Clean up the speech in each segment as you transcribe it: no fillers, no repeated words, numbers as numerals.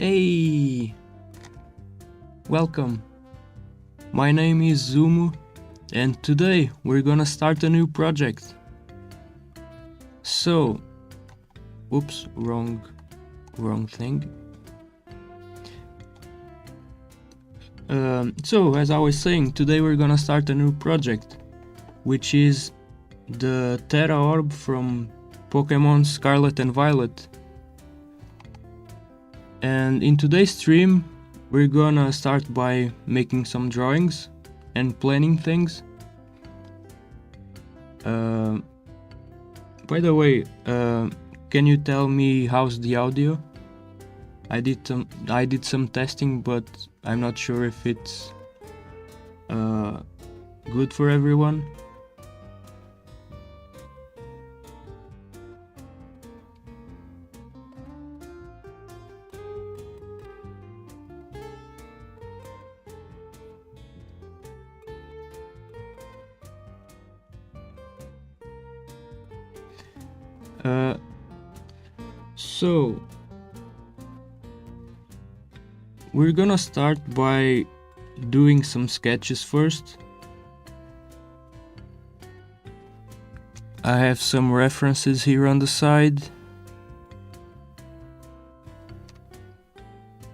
Hey! Welcome! My name is Zūmu, and today we're gonna start a new project. So, oops, wrong thing. So, as I was saying, today we're gonna start a new project, which is the Tera Orb from Pokémon Scarlet and Violet. And in today's stream, we're gonna start by making some drawings and planning things. By the way, can you tell me how's the audio? I did some testing, but I'm not sure if it's good for everyone. So we're gonna start by doing some sketches first. I have some references here on the side.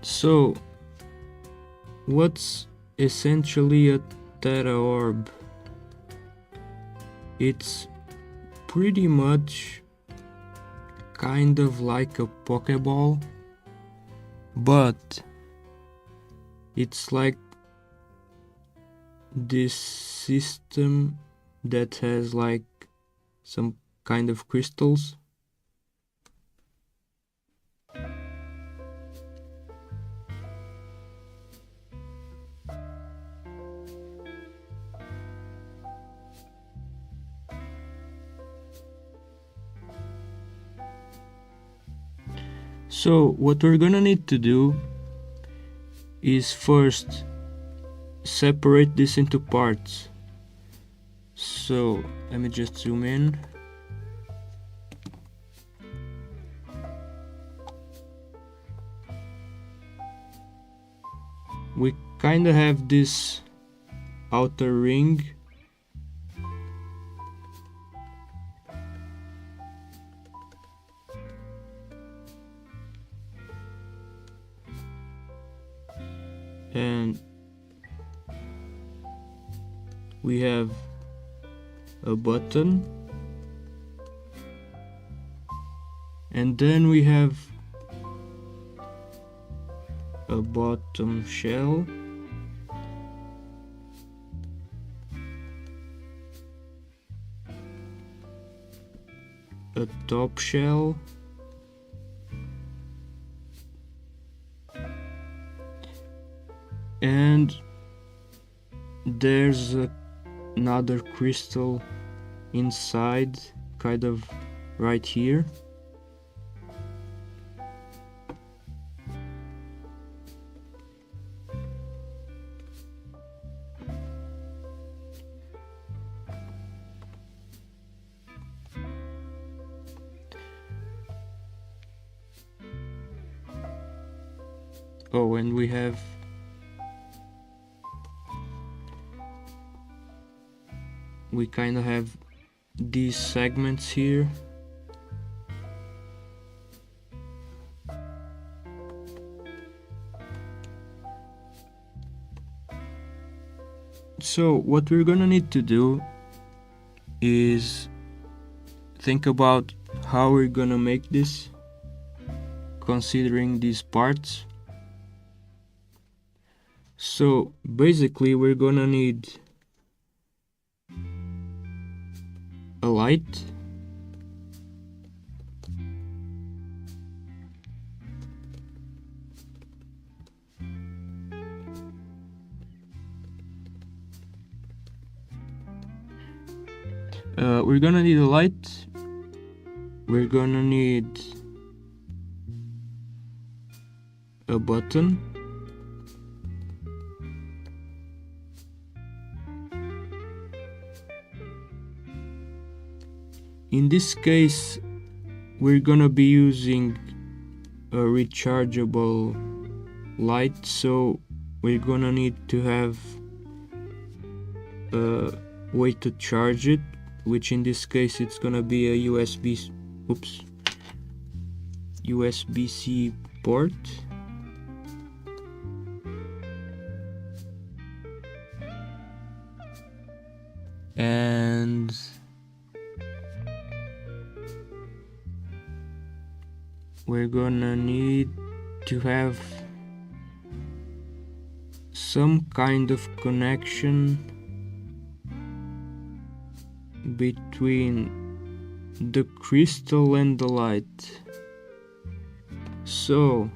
So, what's essentially a Tera Orb? It's pretty much kind of like a Pokeball, but it's like this system that has like some kind of crystals. So what we're gonna need to do is first separate this into parts. So let me just zoom in. We kinda have this outer ring. And we have a button, and then we have a bottom shell, a top shell, and there's another crystal inside, kind of right here. Oh, and we kind of have these segments here. So what we're gonna need to do is think about how we're gonna make this, considering these parts. So basically we're gonna need a light, we're gonna need a light, we're gonna need a button, in this case we're gonna be using a rechargeable light, so we're gonna need to have a way to charge it, which in this case it's gonna be a USB-C port. And we're gonna need to have some kind of connection between the crystal and the light. So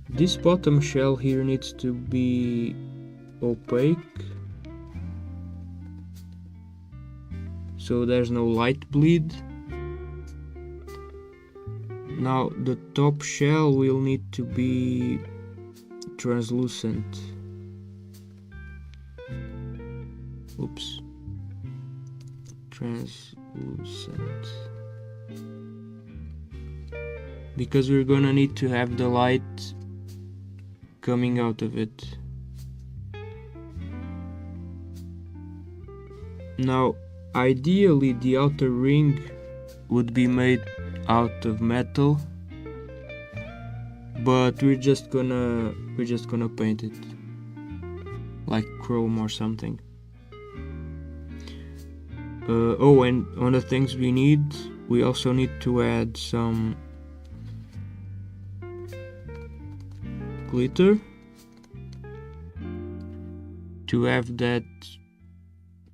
this bottom shell here needs to be opaque, so there's no light bleed. Now the top shell will need to be translucent. Oops. Translucent. Because we're gonna need to have the light coming out of it. Now, ideally the outer ring would be made out of metal, but we're just gonna paint it like chrome or something. Oh, and one of the things we also need to add some glitter to have that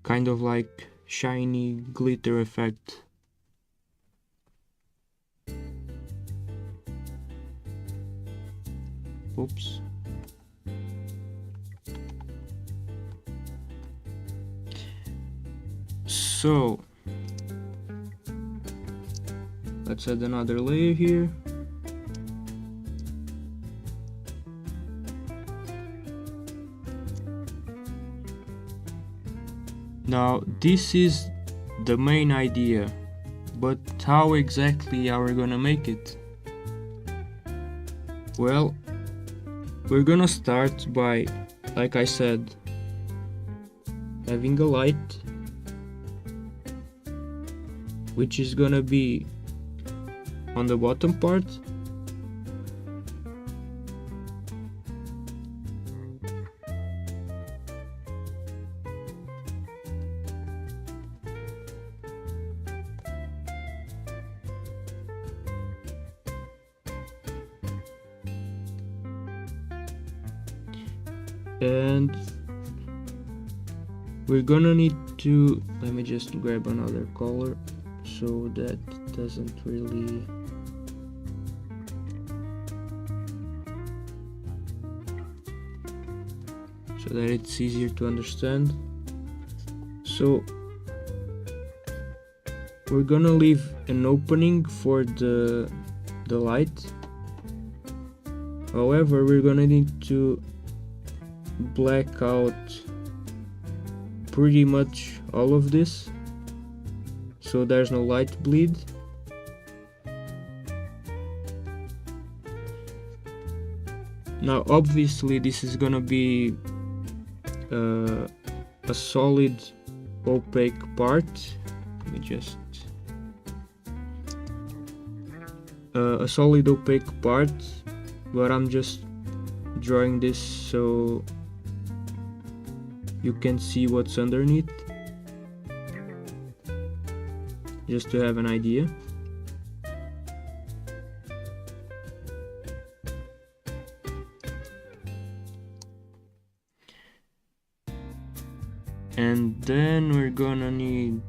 kind of like shiny glitter effect. Oops. So let's add another layer here. Now this is the main idea, but how exactly are we gonna make it? Well, we're gonna start by, like I said, having a light, which is gonna be on the bottom part. And we're gonna need to, let me just grab another color so that doesn't really, so that it's easier to understand. So we're gonna leave an opening for the light. However, we're gonna need to black out pretty much all of this so there's no light bleed. Now obviously this is gonna be a solid opaque part. Let me just a solid opaque part, but I'm just drawing this so you can see what's underneath, just to have an idea. And then we're gonna need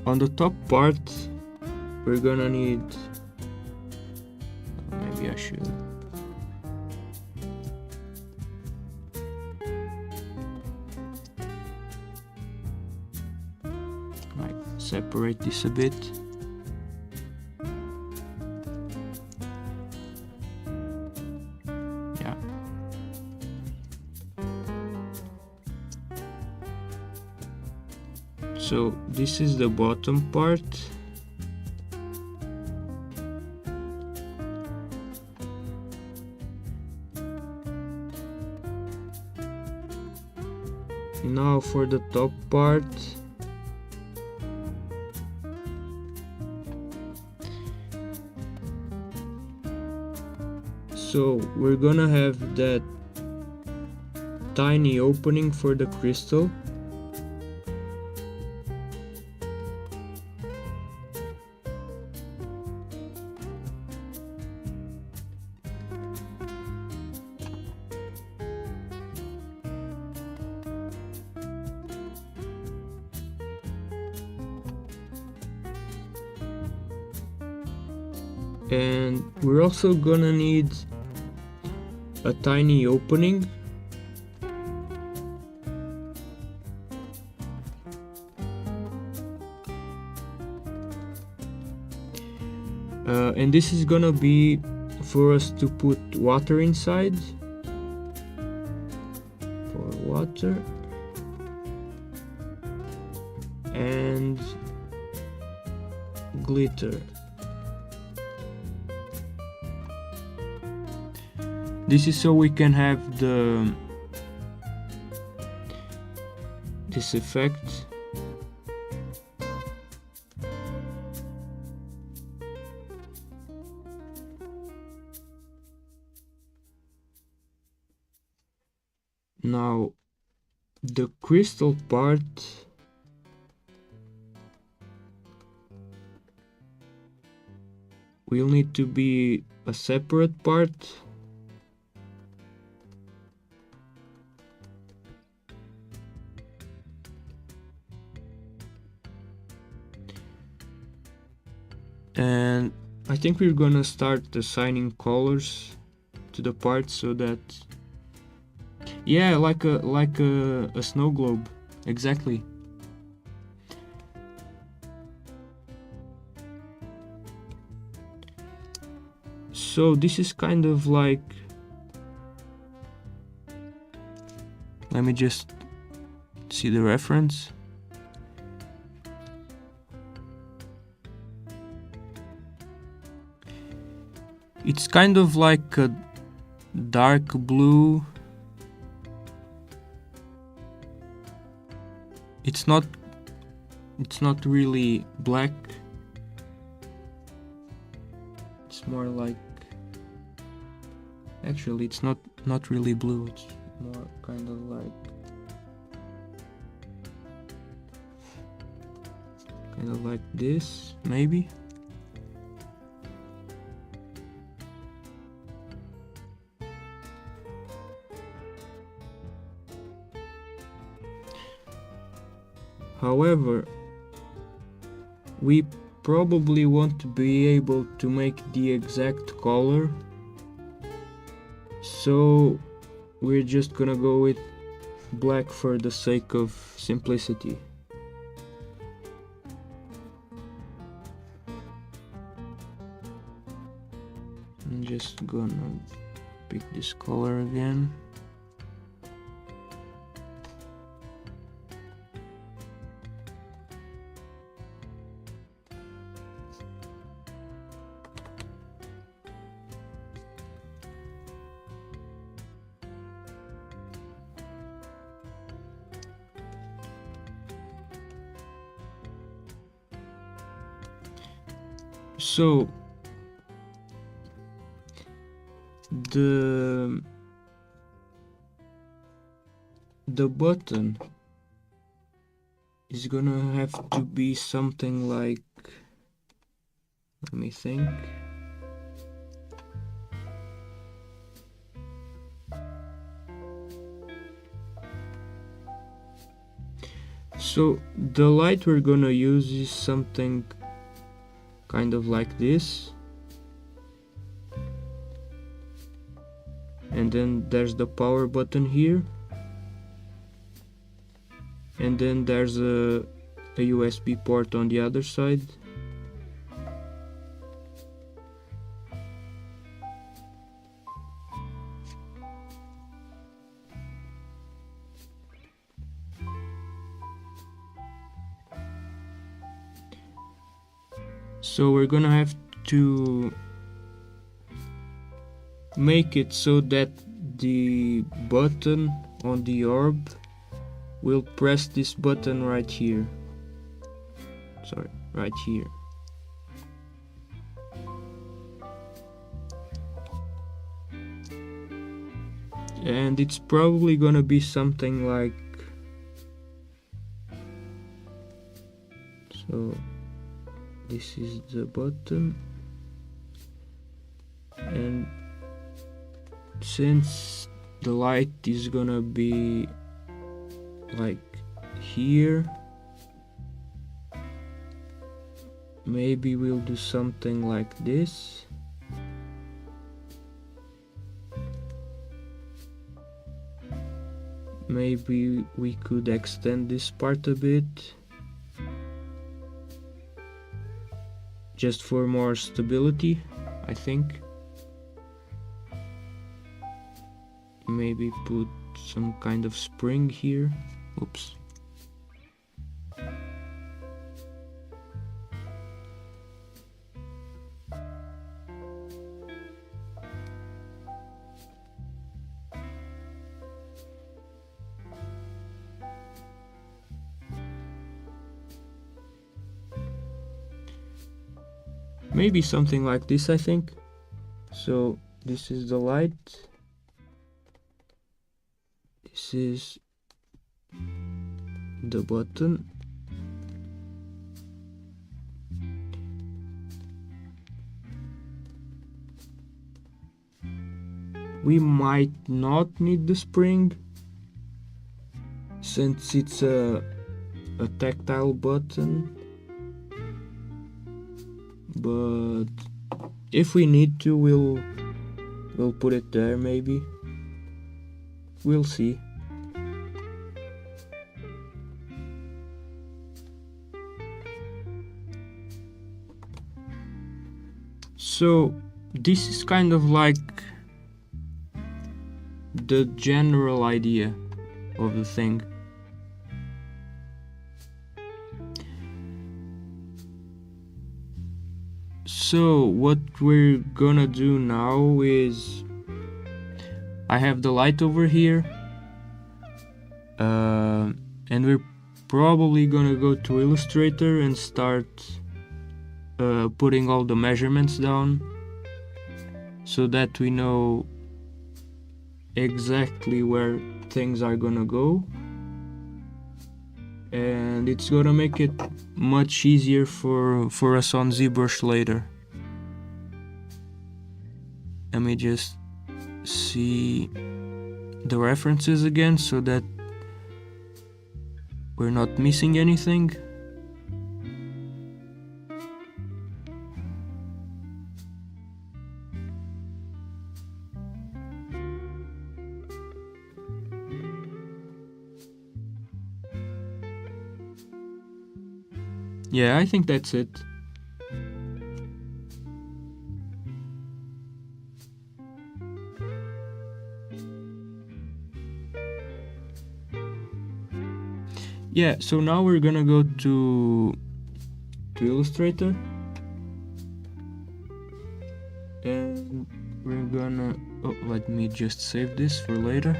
on the top part, we're gonna need, maybe I should, like separate this a bit. So this is the bottom part. Now for the top part. So we're gonna have that tiny opening for the crystal. And we're also gonna need a tiny opening. And this is gonna be for us to put water inside. For water. And glitter. This is so we can have this effect. Now the crystal part will need to be a separate part. And I think we're gonna start assigning colors to the parts so that, yeah, like a snow globe, exactly. So this is kind of like, let me just see the reference. It's kind of like a dark blue. It's not really black. It's more like, actually it's not really blue. It's more kind of like this, maybe. However, we probably won't be able to make the exact color, so we're just gonna go with black for the sake of simplicity. I'm just gonna pick this color again. So the button is gonna have to be something like, let me think. So the light we're gonna use is something kind of like this, and then there's the power button here, and then there's a USB port on the other side. So we're gonna have to make it so that the button on the orb will press this button right here. Sorry, right here. And it's probably gonna be something like so. This is the button, and since the light is gonna be like here, maybe we'll do something like this. Maybe we could extend this part a bit, just for more stability, I think. Maybe put some kind of spring here. Oops. Maybe something like this, I think. So this is the light. This is the button. We might not need the spring, since it's a tactile button. But if we need to, we'll put it there maybe. We'll see. So this is kind of like the general idea of the thing. So what we're gonna do now is, I have the light over here, and we're probably gonna go to Illustrator and start putting all the measurements down so that we know exactly where things are gonna go, and it's gonna make it much easier for us on ZBrush later. Let me just see the references again so that we're not missing anything. Yeah, I think that's it. Yeah, so now we're gonna go to Illustrator, and we're gonna, oh, let me just save this for later.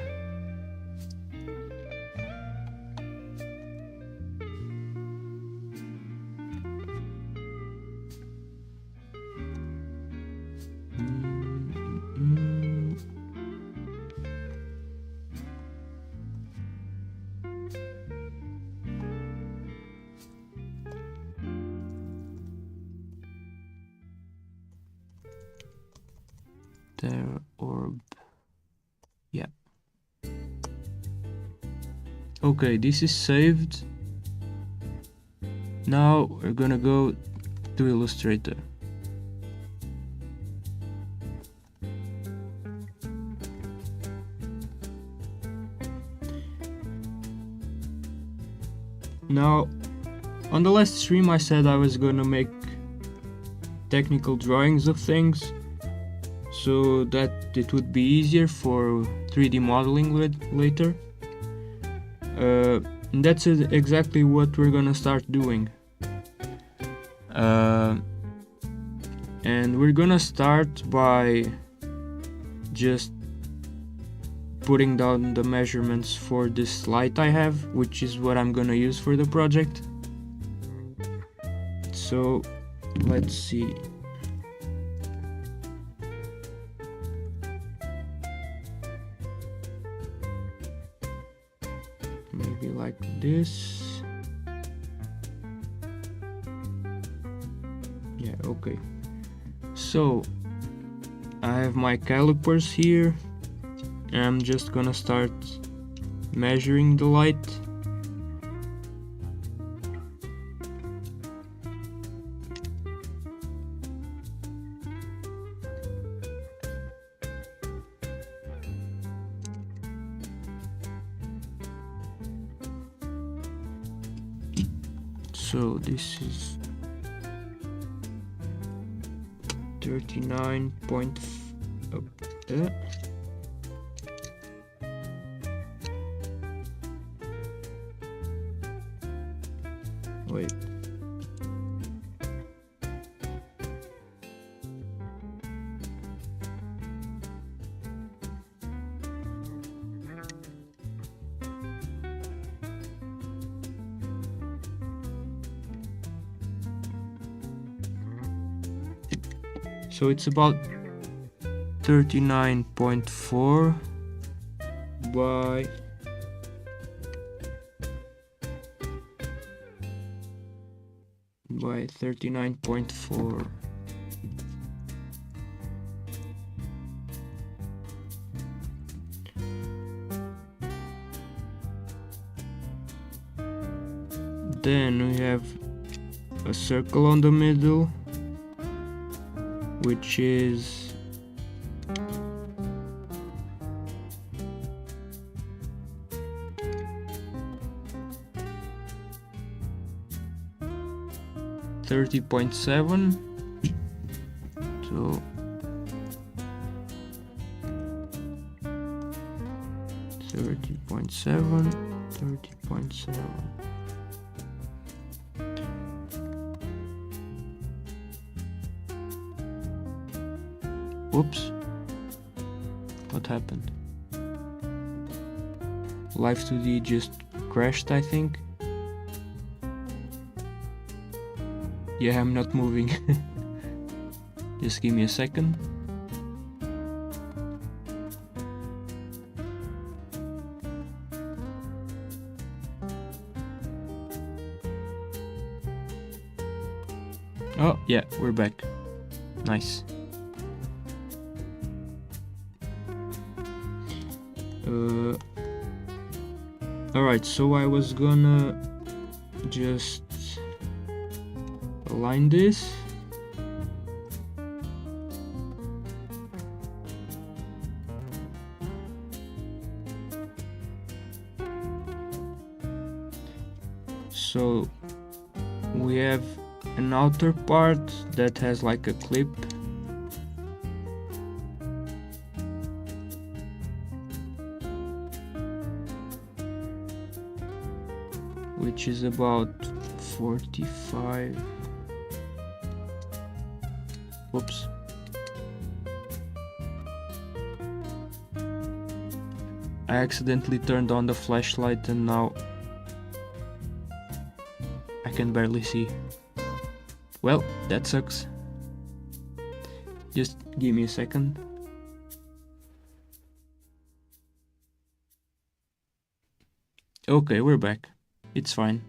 Tera Orb. Yeah. Okay, this is saved. Now we're gonna go to Illustrator. Now, on the last stream I said I was gonna make technical drawings of things, so that it would be easier for 3D modeling later. And that's exactly what we're gonna start doing. And we're gonna start by just putting down the measurements for this light I have, which is what I'm gonna use for the project. So let's see. Maybe like this. Yeah, okay. So I have my calipers here. And I'm just gonna start measuring the light. So this is 39 point wait. So it's about 39.4 by 39.4. Then we have a circle on the middle, which is 30.7. So 30.7. Oops, what happened? Live 2D just crashed, I think. Yeah, I'm not moving. Just give me a second. Oh, yeah, we're back. Nice. Alright, so I was gonna just align this. So we have an outer part that has like a clip, which is about 45. Whoops. I accidentally turned on the flashlight and now I can barely see. Well, that sucks. Just give me a second. Okay, we're back. It's fine.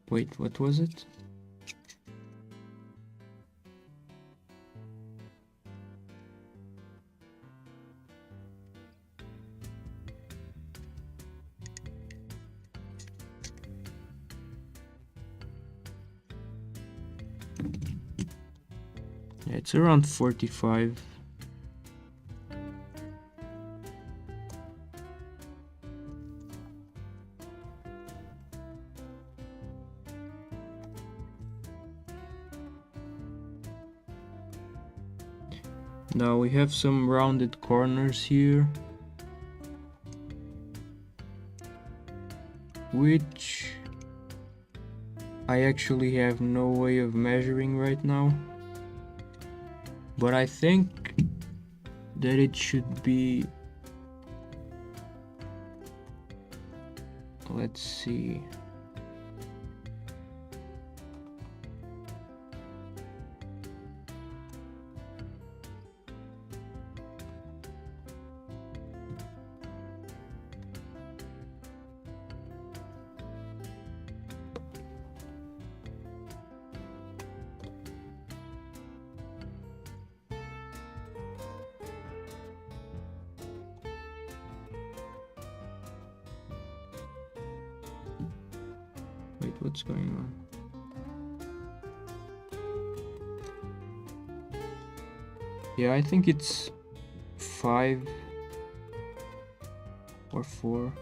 Wait, what was it? Yeah, it's around 45. Now we have some rounded corners here, which I actually have no way of measuring right now, but I think that it should be, let's see, wait, what's going on? Yeah, I think it's 5 or 4.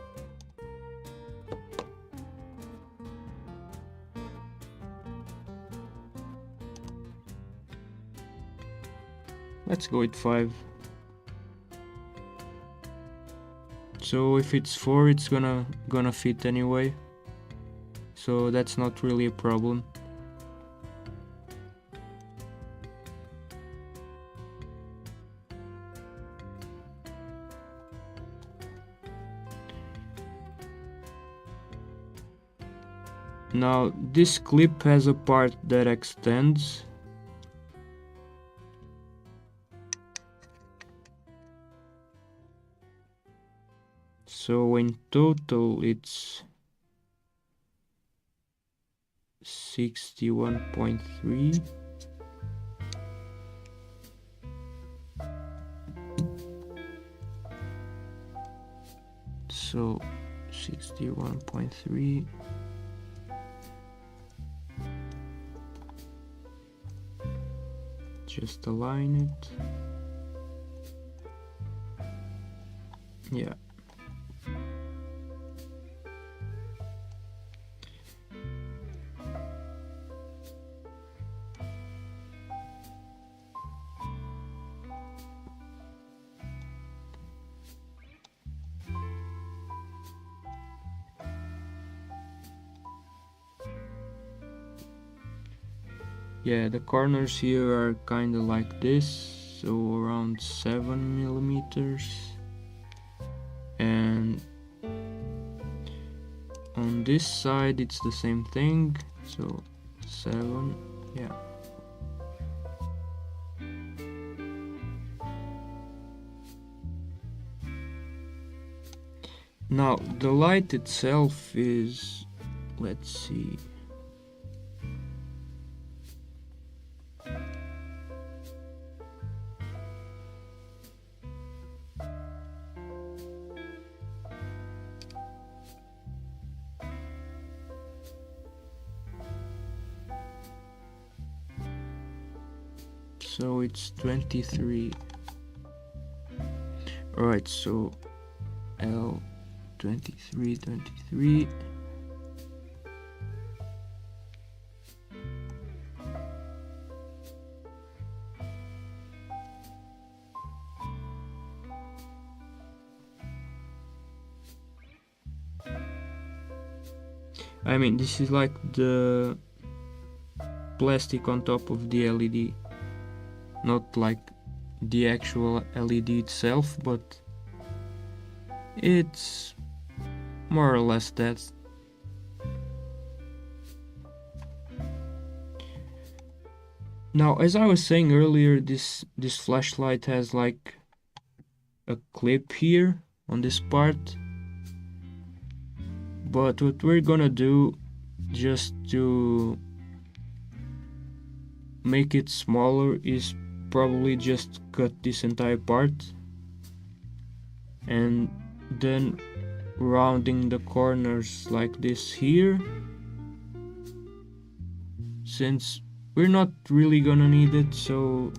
Let's go with 5. So if it's 4, it's gonna fit anyway. So that's not really a problem. Now this clip has a part that extends. So in total it's 61.3. So 61.3. Just align it. Yeah. Yeah, the corners here are kind of like this, so around 7 millimeters. And on this side it's the same thing, so 7, yeah. Now the light itself is, let's see, so it's 23. Alright, so L 23. I mean, this is like the plastic on top of the LED, not like the actual LED itself, but it's more or less that. Now, as I was saying earlier, this flashlight has like a clip here on this part, but what we're gonna do, just to make it smaller, is probably just cut this entire part and then rounding the corners like this here, since we're not really gonna need it, so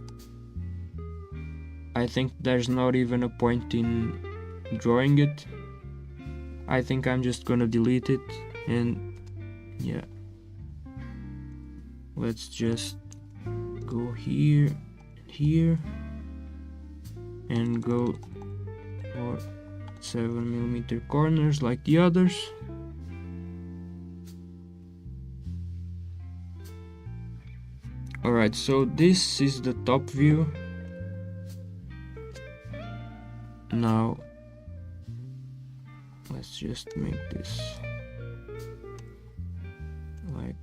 I think there's not even a point in drawing it. I think I'm just gonna delete it, and yeah, let's just go here and here and go for 7mm corners like the others. Alright, so this is the top view. Now let's just make this like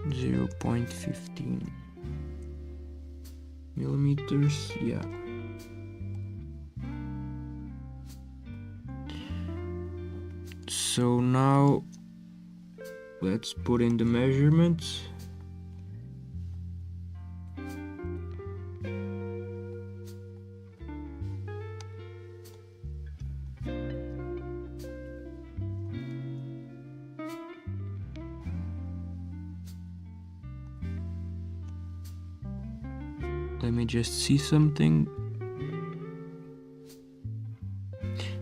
0.15 millimeters. Yeah. So now let's put in the measurements. Let me just see something.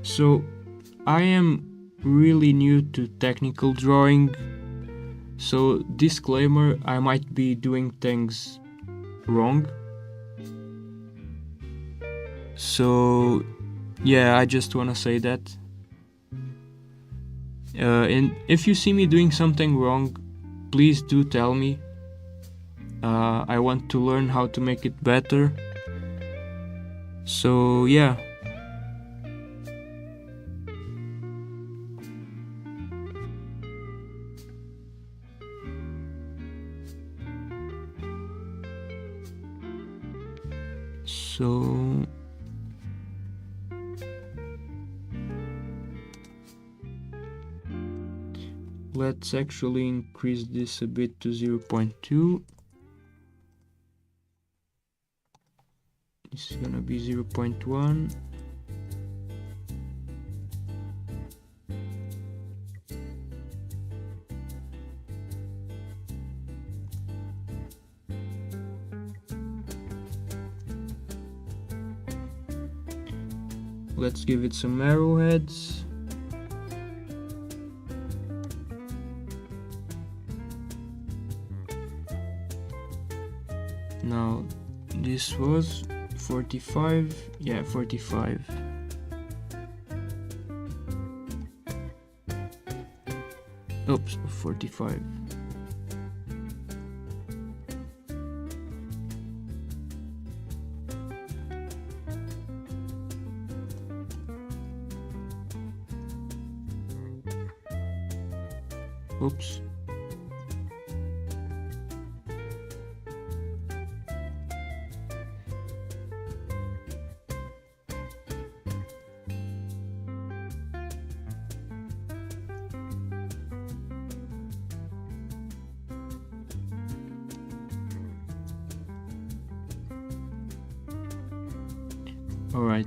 So I am really new to technical drawing, so disclaimer, I might be doing things wrong. So yeah, I just wanna say that. And if you see me doing something wrong, please do tell me. I want to learn how to make it better. So yeah. So let's actually increase this a bit to 0.2. This is gonna be 0.1. Let's give it some arrowheads. Now this was 45, yeah, 45. Oops, 45. Oops. All right.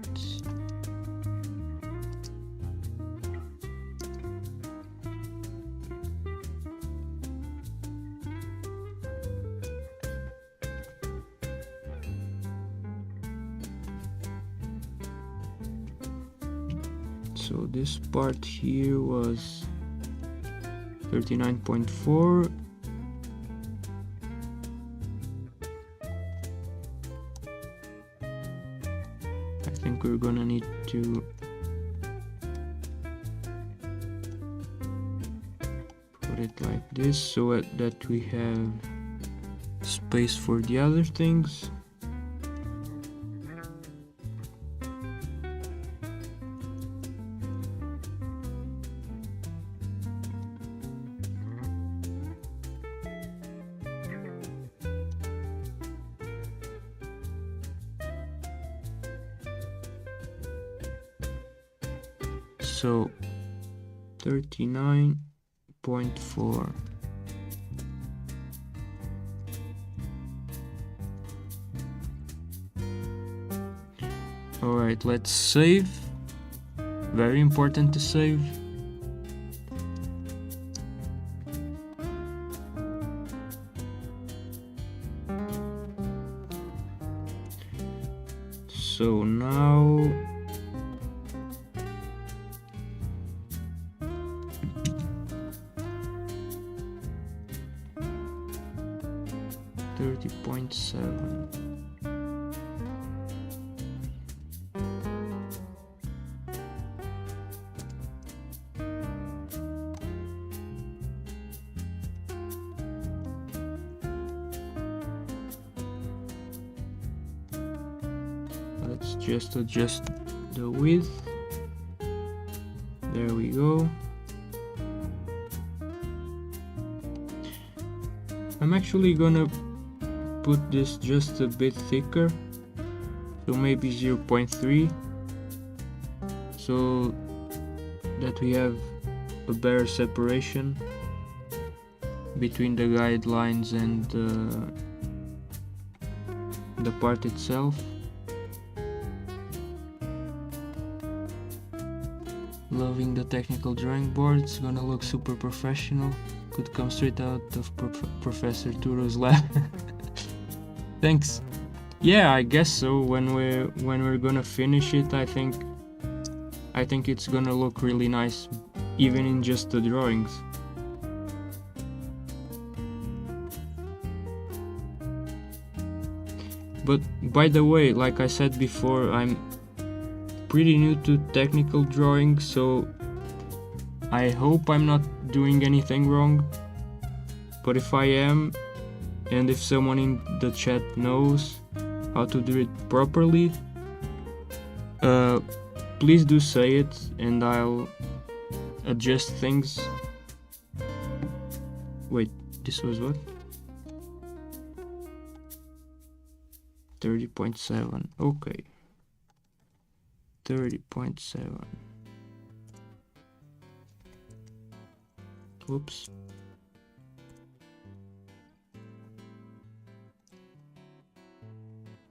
So this part here was 39.4. I think we're gonna need to put it like this so that we have space for the other things. So 39.4. All right, let's save. Very important to save. So now .7. let's just adjust the width. There we go. I'm actually gonna put this just a bit thicker, so maybe 0.3, so that we have a better separation between the guidelines and the part itself. Loving the technical drawing board. It's gonna look super professional. Could come straight out of Professor Turo's lab. Thanks. Yeah, I guess so. When we're gonna finish it, I think it's gonna look really nice, even in just the drawings. But by the way, like I said before, I'm pretty new to technical drawing, so I hope I'm not doing anything wrong. But if I am, and if someone in the chat knows how to do it properly, please do say it and I'll adjust things. Wait, this was what? 30.7. Okay. 30.7. Whoops.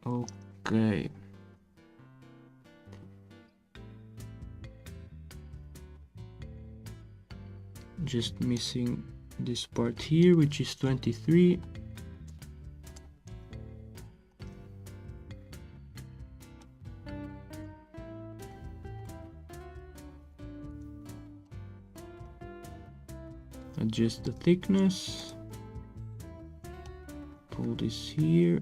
Okay. Just missing this part here, which is 23. Adjust the thickness. Pull this here.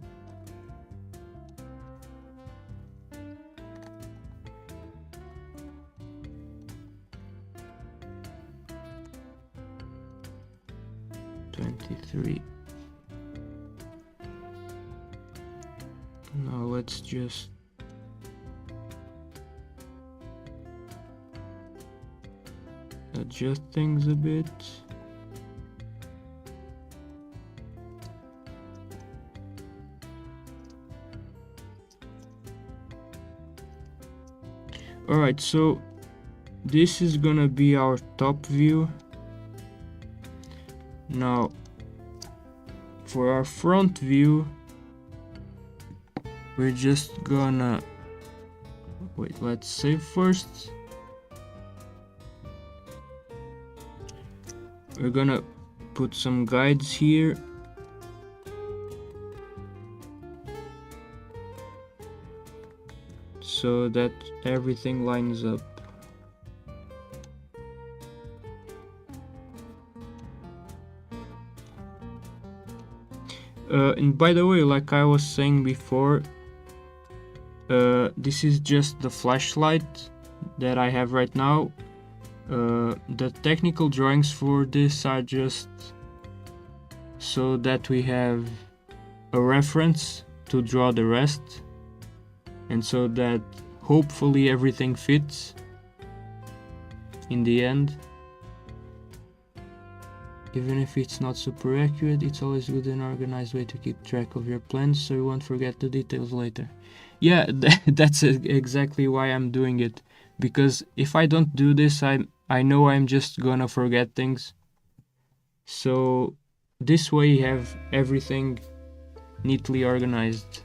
Now let's just adjust things a bit. Alright, so this is gonna be our top view. Now for our front view, we're just gonna wait, let's save first. We're gonna put some guides here. So that everything lines up. And by the way, like I was saying before, this is just the flashlight that I have right now. The technical drawings for this are just so that we have a reference to draw the rest, and so that hopefully everything fits in the end. Even if it's not super accurate, it's always good and organized way to keep track of your plans so you won't forget the details later. Yeah, that's exactly why I'm doing it, because if I don't do this, I know I'm just gonna forget things. So this way you have everything neatly organized.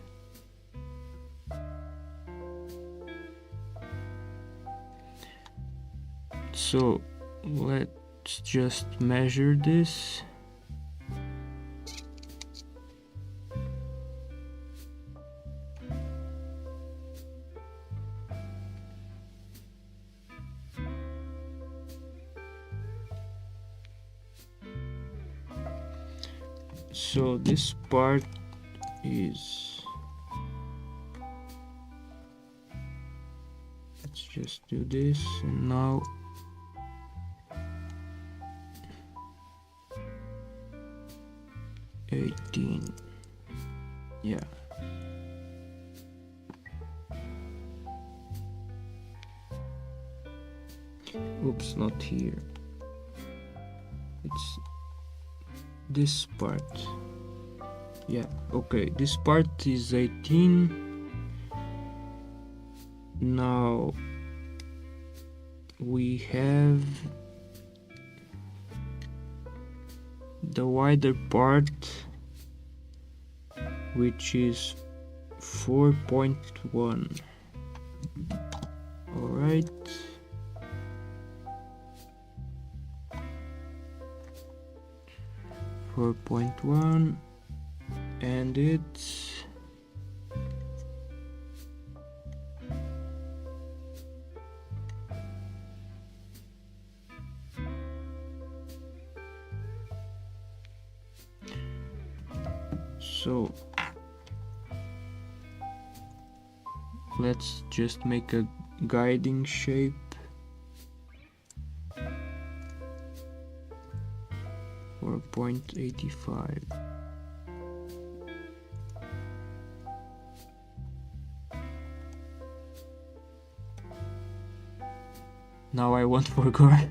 So let's just measure this. So this part is, let's just do this, and now yeah. Oops, not here. It's this part. Yeah, okay, this part is 18. Now we have the wider part, which is 4.1. All right. .1, and it's so let's just make a guiding shape. Or 0.85. Now I want forgot.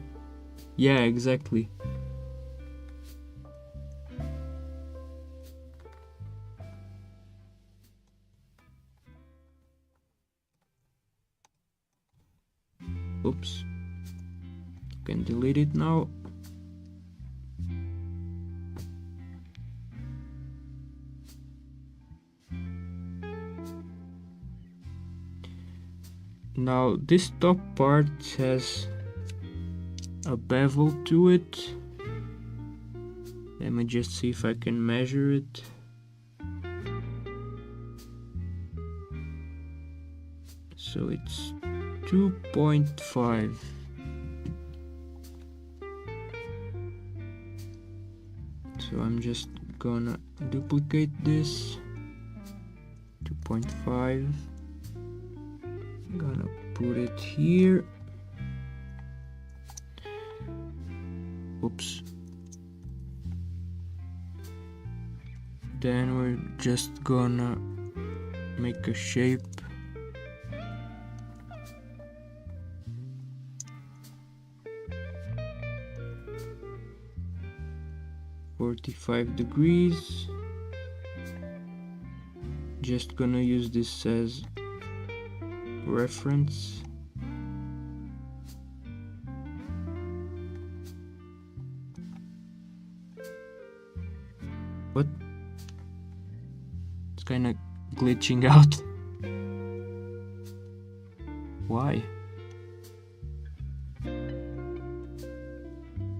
Yeah, exactly. Oops. Can delete it now. Now this top part has a bevel to it. Let me just see if I can measure it. So it's 2.5. So I'm just gonna duplicate this. 2.5. Gonna put it here. Oops. Then we're just gonna make a shape. $45. Just gonna use this as reference. What? It's kind of glitching out. Why?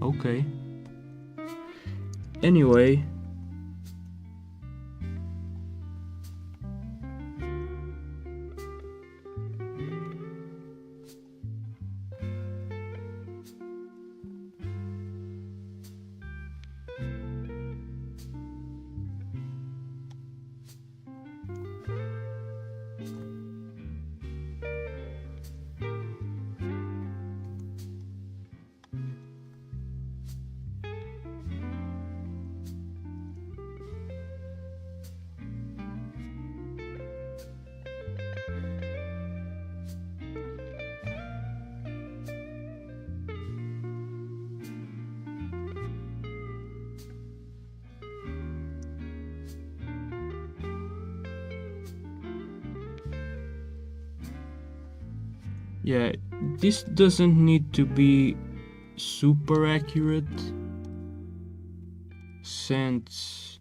Okay. Anyway. Yeah, this doesn't need to be super accurate, since...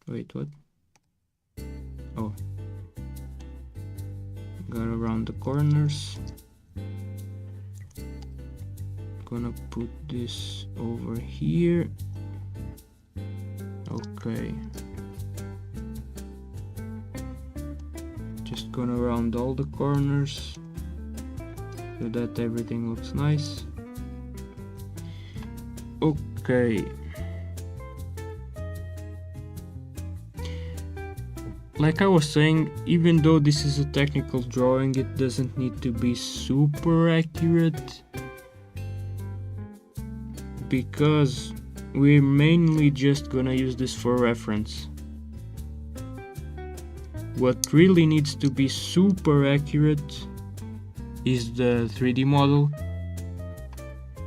Wait, what? Oh. Got around the corners. Gonna put this over here. Okay. Just gonna round all the corners so that everything looks nice. Okay. Like I was saying, even though this is a technical drawing, it doesn't need to be super accurate, because we're mainly just gonna use this for reference. What really needs to be super accurate is the 3D model,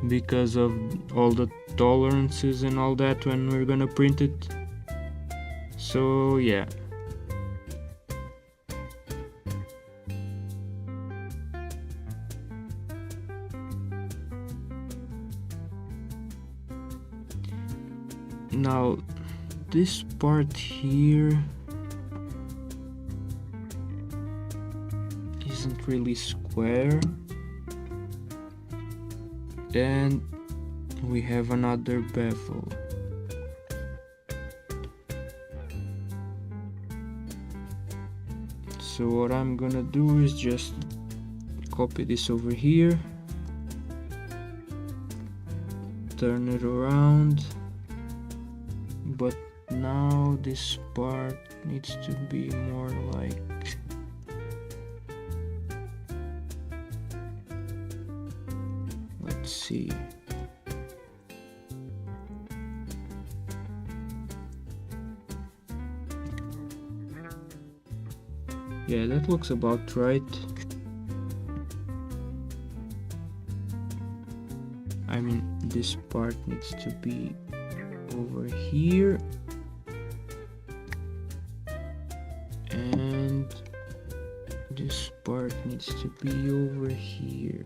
because of all the tolerances and all that when we're gonna print it. So yeah. Now this part here isn't really square, and we have another bevel. So what I'm gonna do is just copy this over here, turn it around, but now this part needs to be more like let's see. Yeah, that looks about right. I mean, this part needs to be over here, and this part needs to be over here.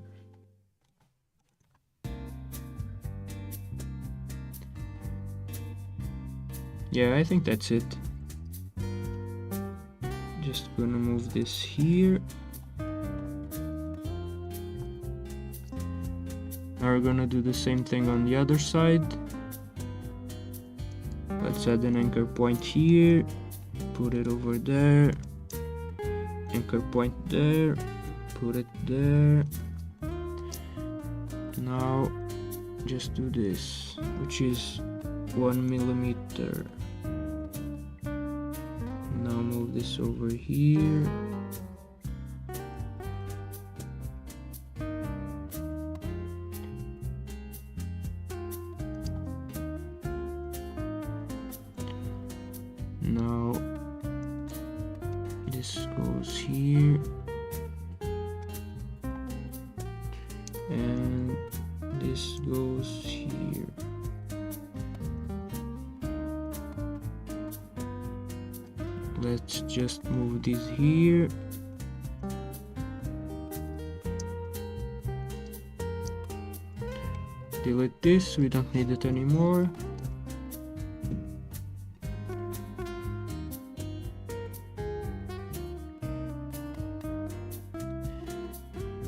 Yeah, I think that's it. Just gonna move this here. Now we're gonna do the same thing on the other side. Let's add an anchor point here, put it over there, anchor point there, put it there. Now just do this, which is 1 millimeter. Now move this over here. Now this goes here, and this goes here. Let's just move this here. Delete this, we don't need it anymore.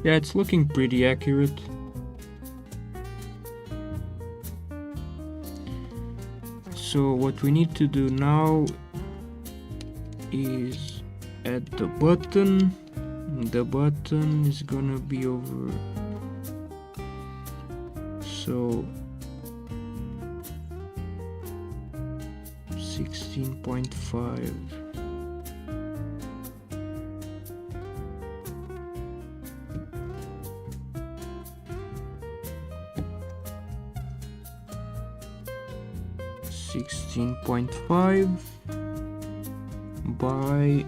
Yeah, it's looking pretty accurate. So what we need to do now is add the button. The button is gonna be over, so 16.5. By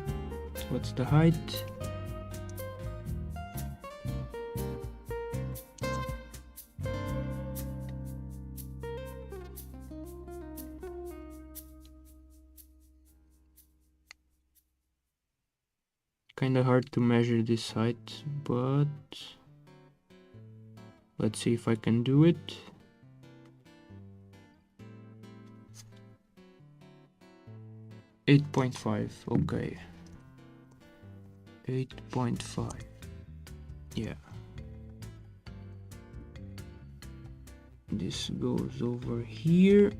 what's the height? Kinda hard to measure this height, but let's see if I can do it. .5, okay. 8.5. Yeah. This goes over here,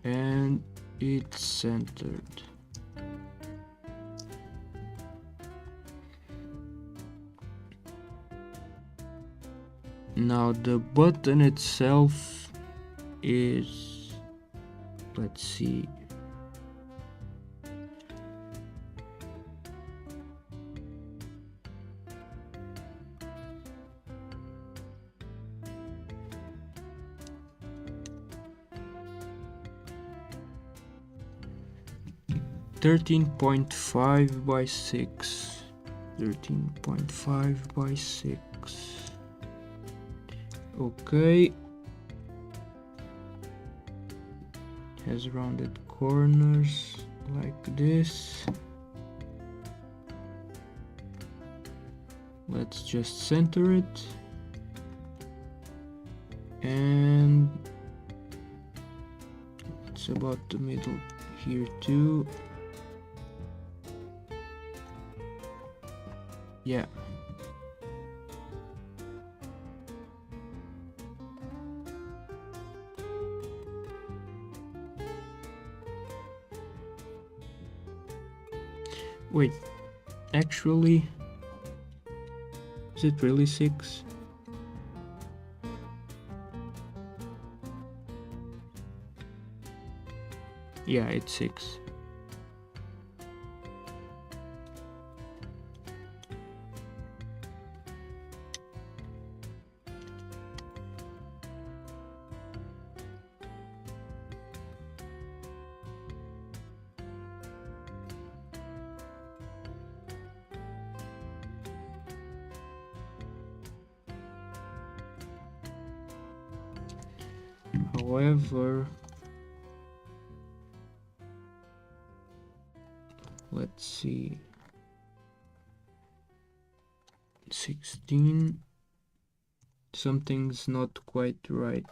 and it's centered. Now the button itself is, let's see, .5 by 6. 13.5 by 6. Okay. Has rounded corners like this. Let's just center it. And it's about the middle here too. Yeah. Wait, actually, is it really 6? Yeah, it's 6. However, let's see, 16, something's not quite right.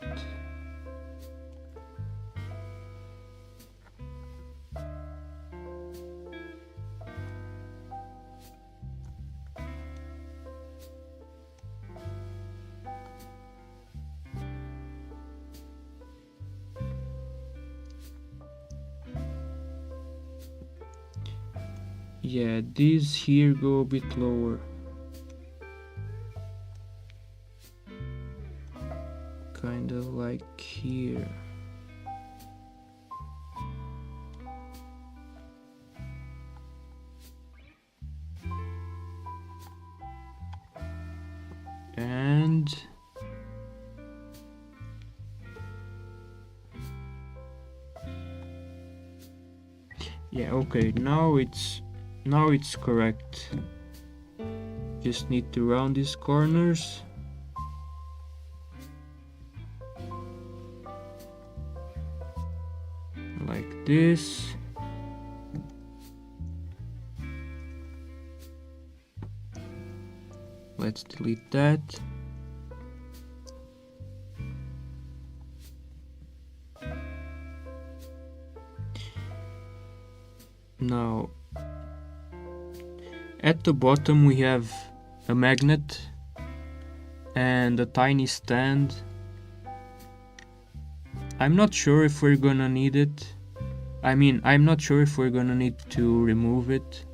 Yeah, these here go a bit lower. Kind of like here. And yeah, okay, now it's correct. Just need to round these corners. Like this. Let's delete that. Now, at the bottom we have a magnet and a tiny stand. I'm not sure if we're gonna need it. I mean, I'm not sure if we're gonna need to remove it,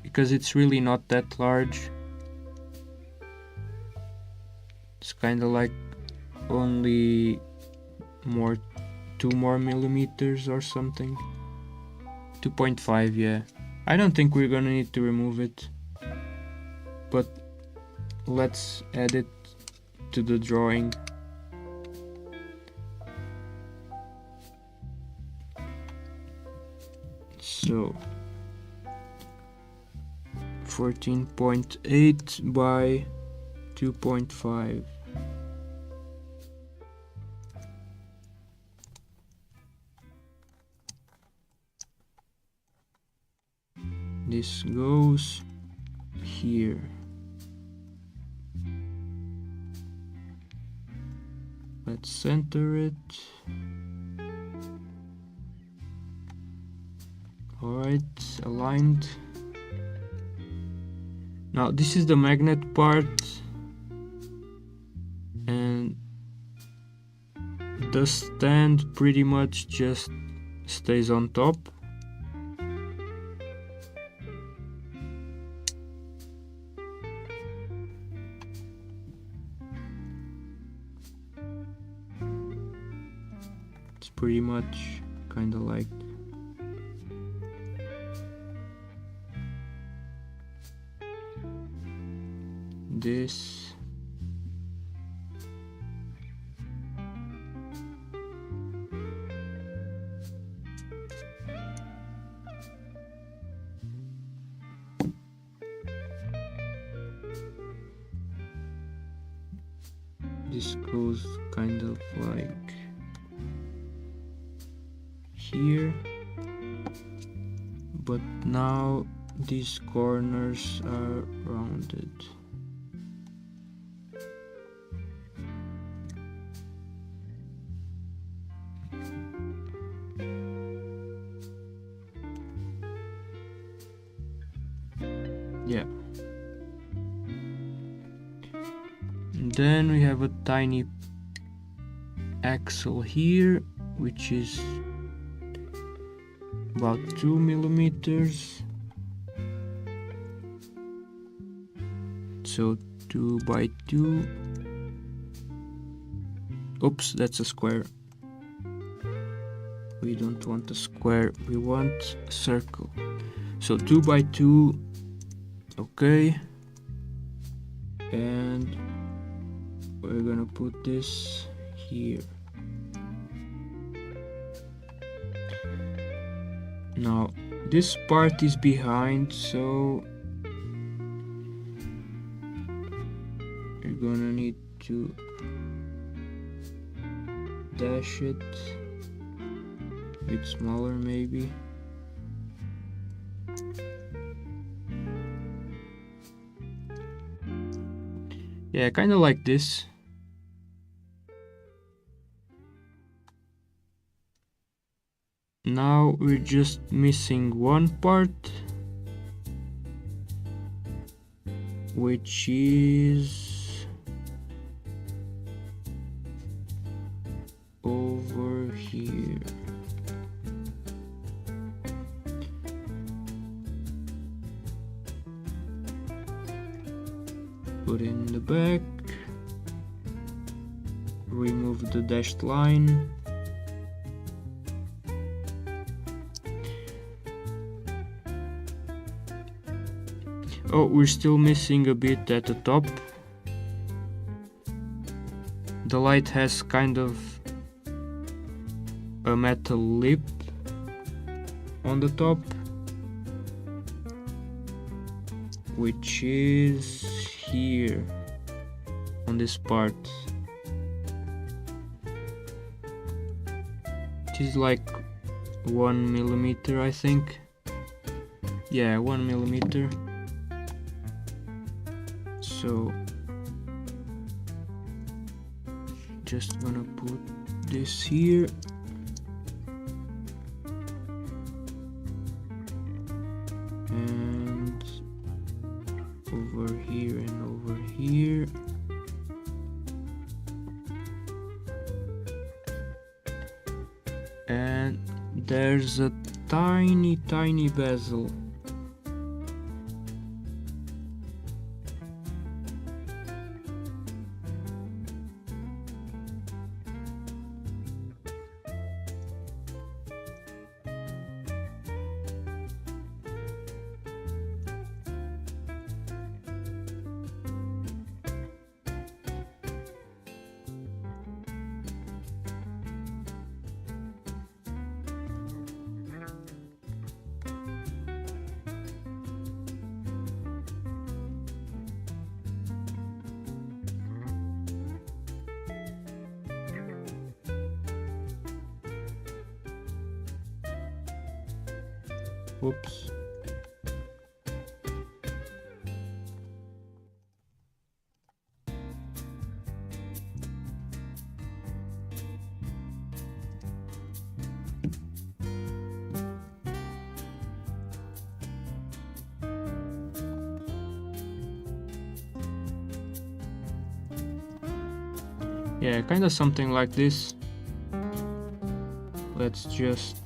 because it's really not that large. It's kind of like only 2 more millimeters or something. 2.5, yeah. I don't think we're gonna need to remove it, but let's add it to the drawing. So 14.8 by 2.5. This goes here. Let's center it. Alright, aligned. Now this is the magnet part, and the stand pretty much just stays on top. It's pretty much kind of like this. this goes kind of like here, but now these corners are rounded. Yeah. And then we have a tiny axle here, which is about 2 millimeters. So 2 by 2. Oops, that's a square. We don't want a square, we want a circle. So 2 by 2. Okay. And we're gonna put this here. Now this part is behind, so you're gonna need to dash it a bit smaller maybe. Yeah, kind of like this. Now we're just missing one part, which is over here. Put in the back, remove the dashed line. Oh, we're still missing a bit at the top. The light has kind of a metal lip on the top, which is here on this part. It is like 1 millimeter, I think. Yeah, 1 millimeter. So just gonna put this here. And over here and over here. And there's a tiny bezel. Whoops. Yeah, kind of something like this. Let's just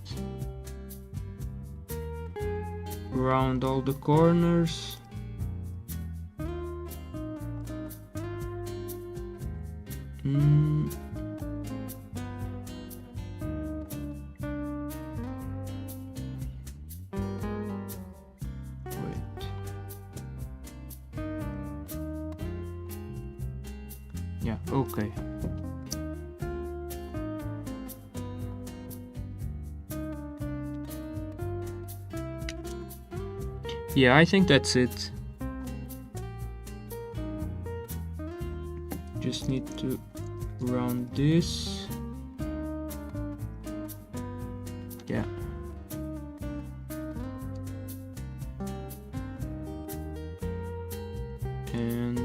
round all the corners. Wait. Yeah, okay. Yeah, I think that's it. Just need to around this. Yeah. And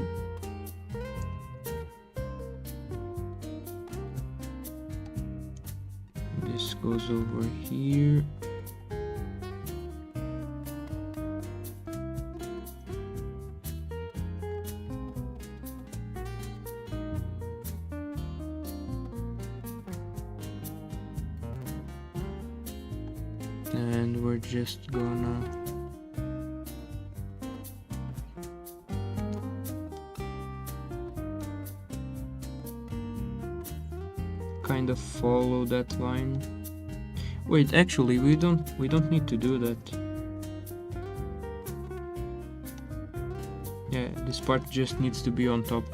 this goes over here. And we're just gonna kind of follow that line. Wait, actually we don't need to do that. Yeah, this part just needs to be on top.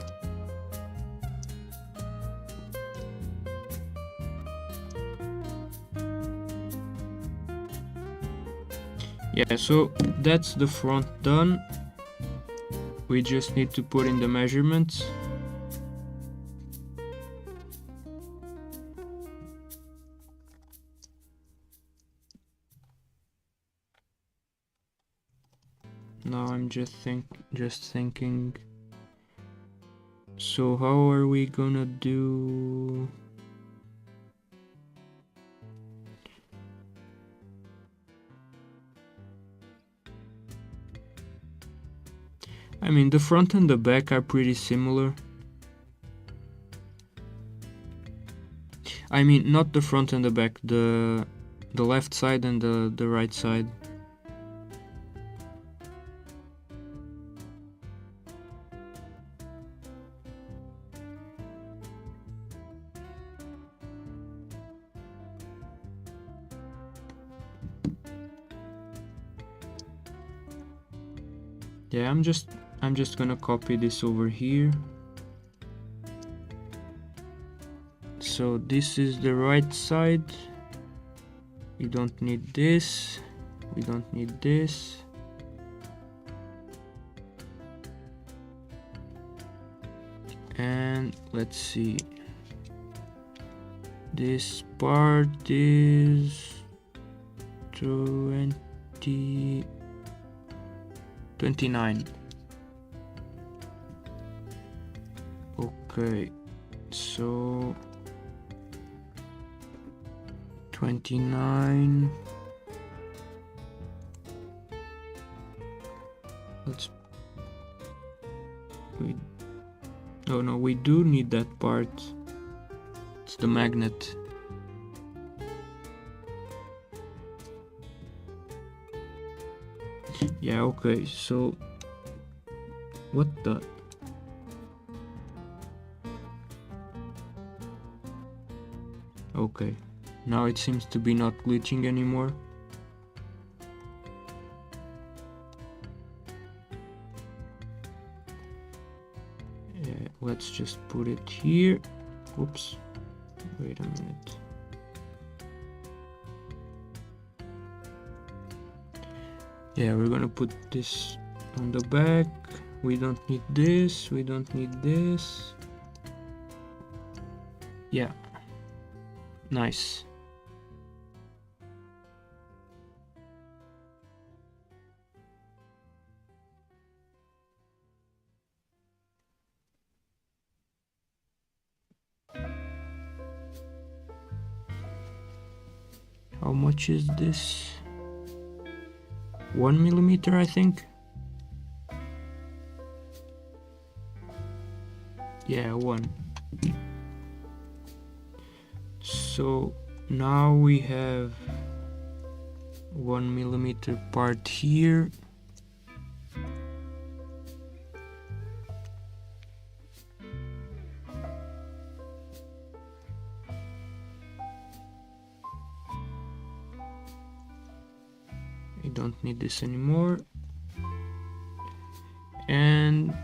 Yeah, so that's the front done. We just need to put in the measurements. Now I'm just thinking. So how are we gonna do? I mean, the front and the back are pretty similar. I mean, not the front and the back, the left side and the right side. Yeah, I'm just gonna copy this over here. So this is the right side. We don't need this. We don't need this. And let's see. This part is 29. Okay, so 29. Oh no, we do need that part. It's the magnet. Yeah, okay, so what the? Okay, now it seems to be not glitching anymore. Yeah, let's just put it here. Oops, wait a minute. Yeah, we're gonna put this on the back. We don't need this, we don't need this. Yeah, nice. How much is this? 1 millimeter, I think. Yeah, 1. So now we have 1 millimeter part here. I don't need this anymore. And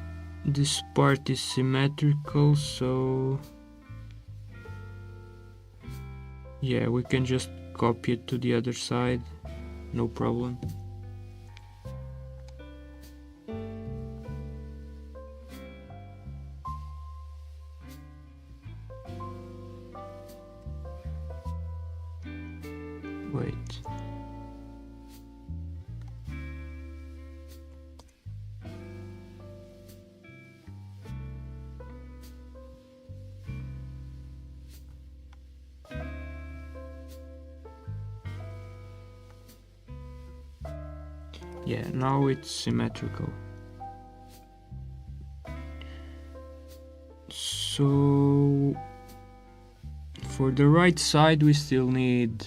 this part is symmetrical, so yeah, we can just copy it to the other side, no problem. Wait. Yeah, now it's symmetrical. So for the right side we still need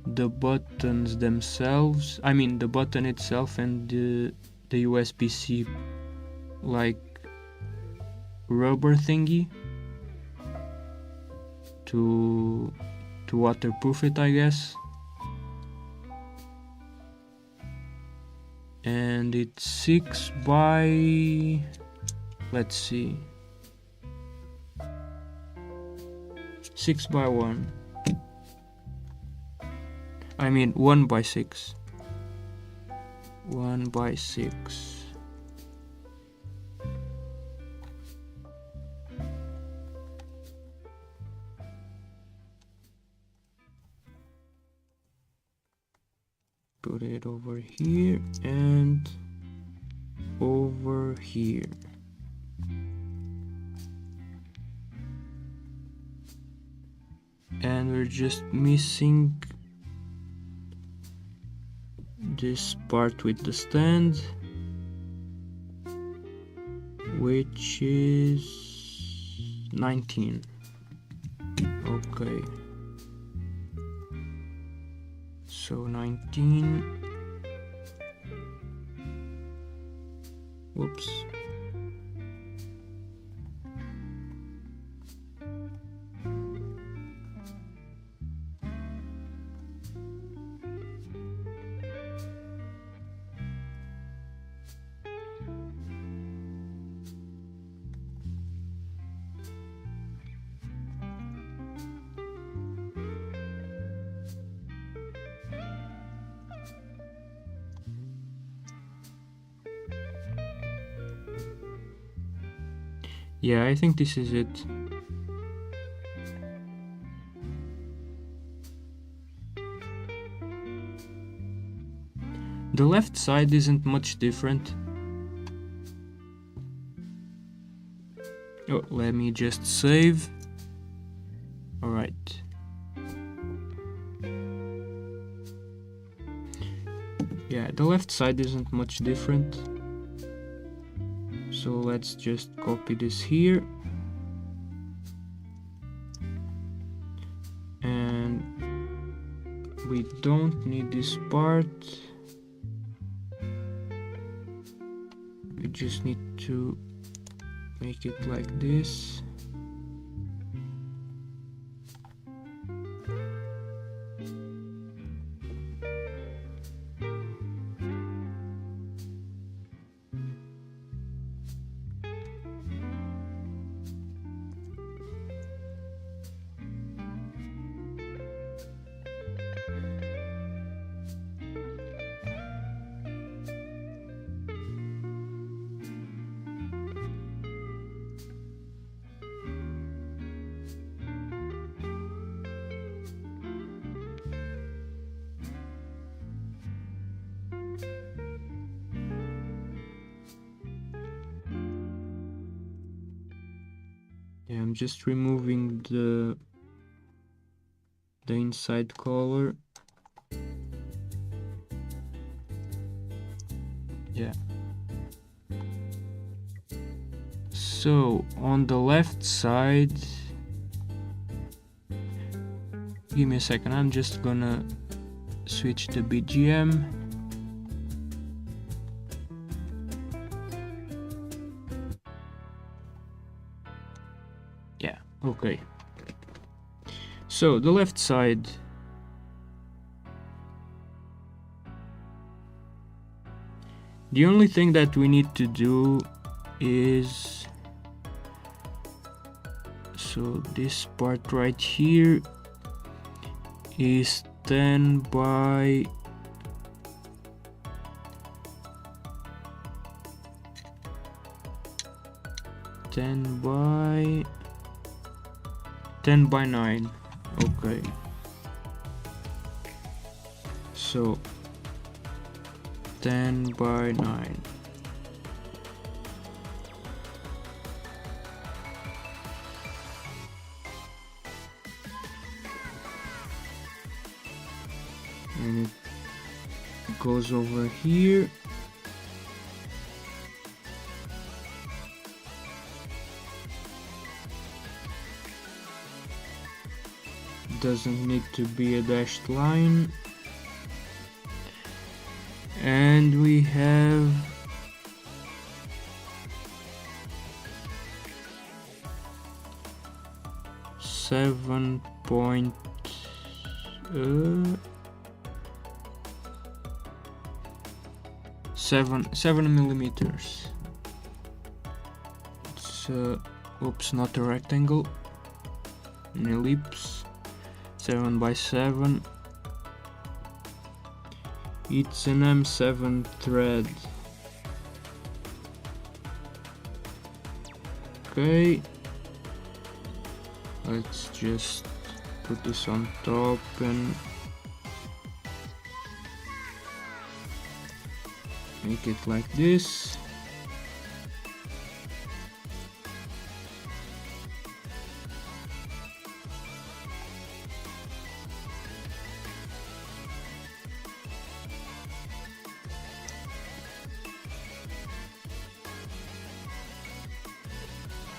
the buttons themselves, I mean the button itself and the USB-C like rubber thingy to waterproof it, I guess. And it's 6 by, let's see, 6 by 1. I mean 1 by 6. 1 by 6. Put it over here and over here. And we're just missing this part with the stand, which is 19. Okay. So 19. Whoops. Yeah, I think this is it. The left side isn't much different. Oh, let me just save. Alright. Yeah, the left side isn't much different. So let's just copy this here. And we don't need this part. We just need to make it like this. Yeah, I'm just removing the inside color. Yeah. So on the left side, give me a second, I'm just gonna switch the BGM. Yeah, okay. So the left side, the only thing that we need to do is, so this part right here is 10 by 10 by 9. Okay. So 10 by 9. And it goes over here. Doesn't need to be a dashed line. And we have seven millimeters. It's oops, not a rectangle, an ellipse. 7 by 7. It's an M7 thread. Okay, let's just put this on top and make it like this.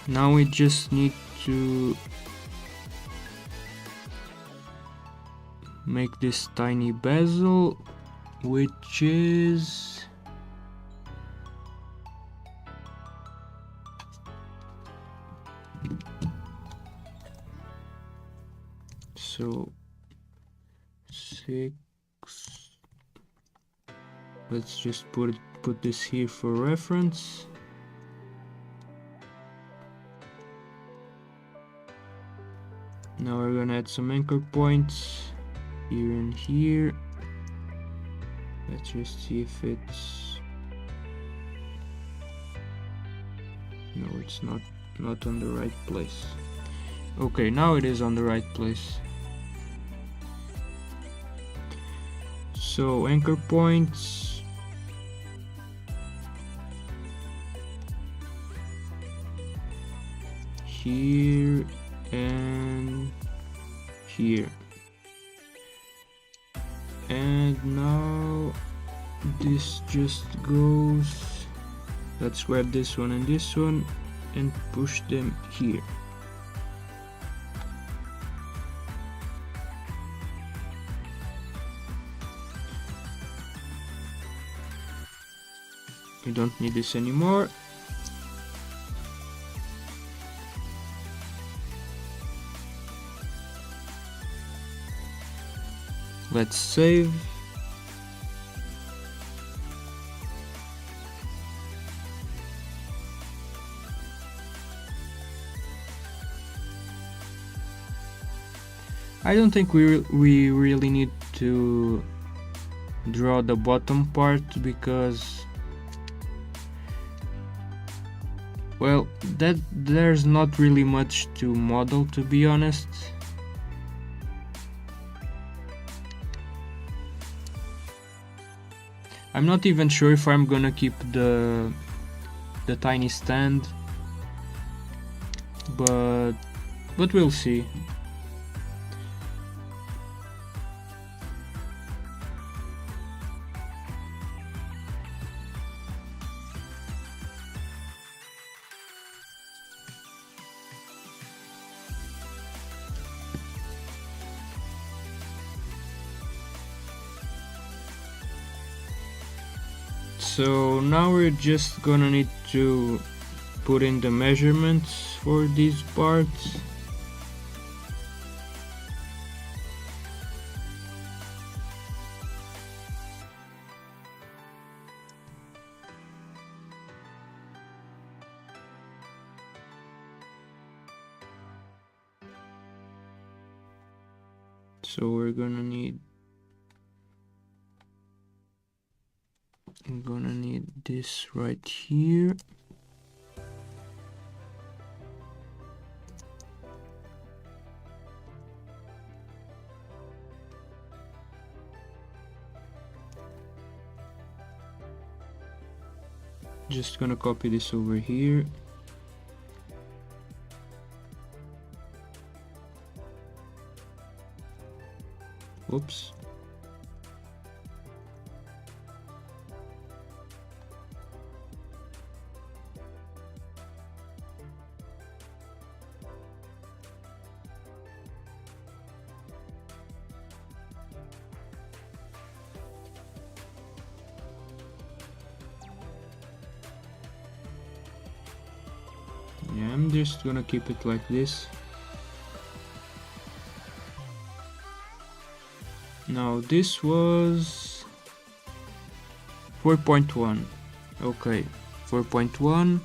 Now we just need to make this tiny bezel, which is so 6. Let's just put this here for reference. Now we're gonna add some anchor points here and here. Let's just see if it's... No, it's not on the right place. Okay, now it is on the right place. So anchor points. Here and here. And now this just goes, let's grab this one and this one and push them here. We don't need this anymore. Let's save. I don't think we really need to draw the bottom part because, well, there's not really much to model, to be honest. I'm not even sure if I'm gonna keep the tiny stand, but we'll see. So now we're just gonna need to put in the measurements for these parts. So we're gonna need this right here. Just gonna copy this over here. Oops. Yeah, I'm just gonna keep it like this. Now this was 4.1. Okay, 4.1.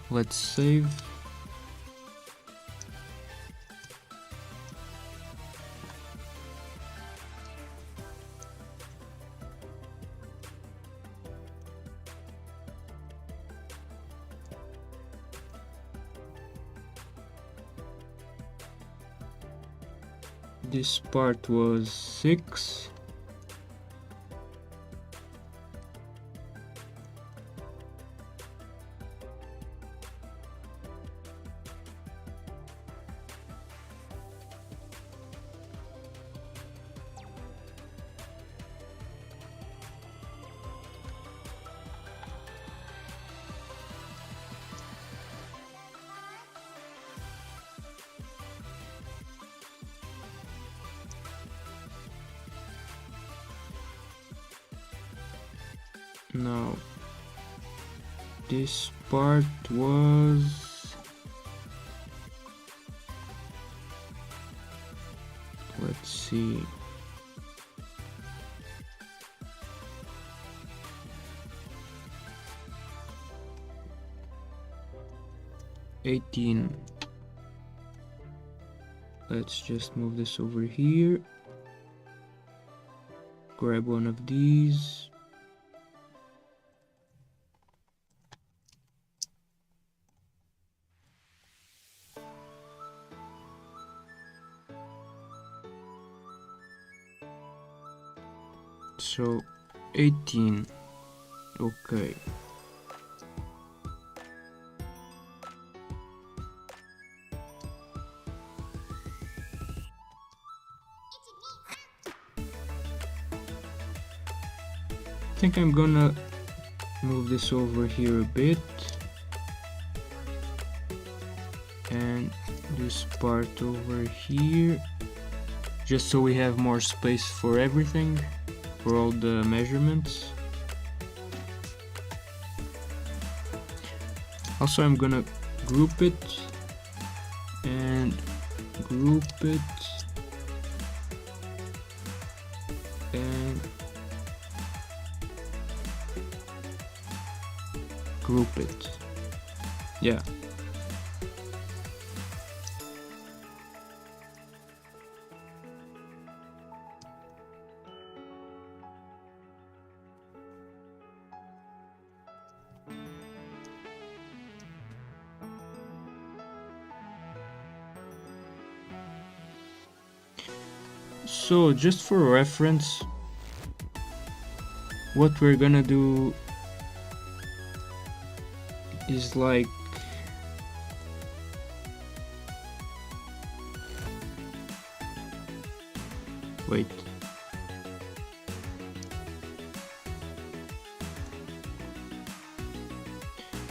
Let's save. This part was 6. Now this part was, let's see, $18. Let's just move this over here, grab one of these. So 18. Okay. I think I'm gonna move this over here a bit and this part over here, just so we have more space for everything, for all the measurements. Also, I'm gonna group it and group it and group it. Yeah. So just for reference, what we're gonna do is like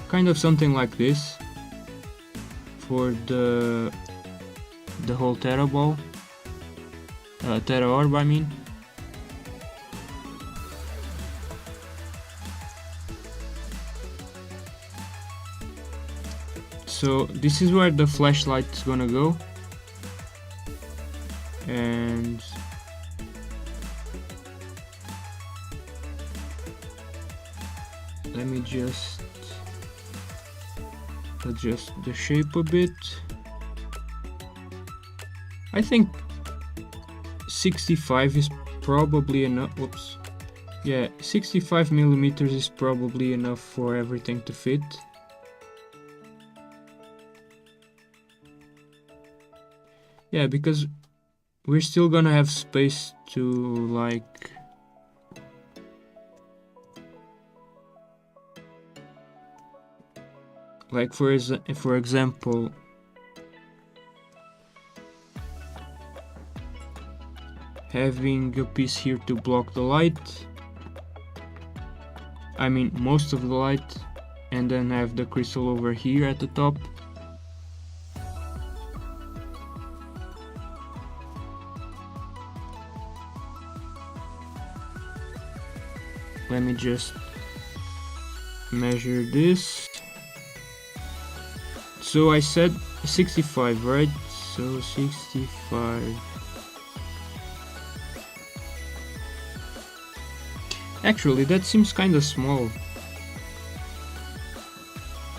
kind of something like this for the whole Tera ball. Tera Orb, I mean. So this is where the flashlight is gonna go, and let me just adjust the shape a bit. I think 65 is probably enough. Whoops. Yeah, 65 millimeters is probably enough for everything to fit. Yeah, because we're still gonna have space to like for example, having a piece here to block the light, I mean most of the light, and then have the crystal over here at the top. Let me just measure this. So I said 65, right? So 65. Actually, that seems kinda small.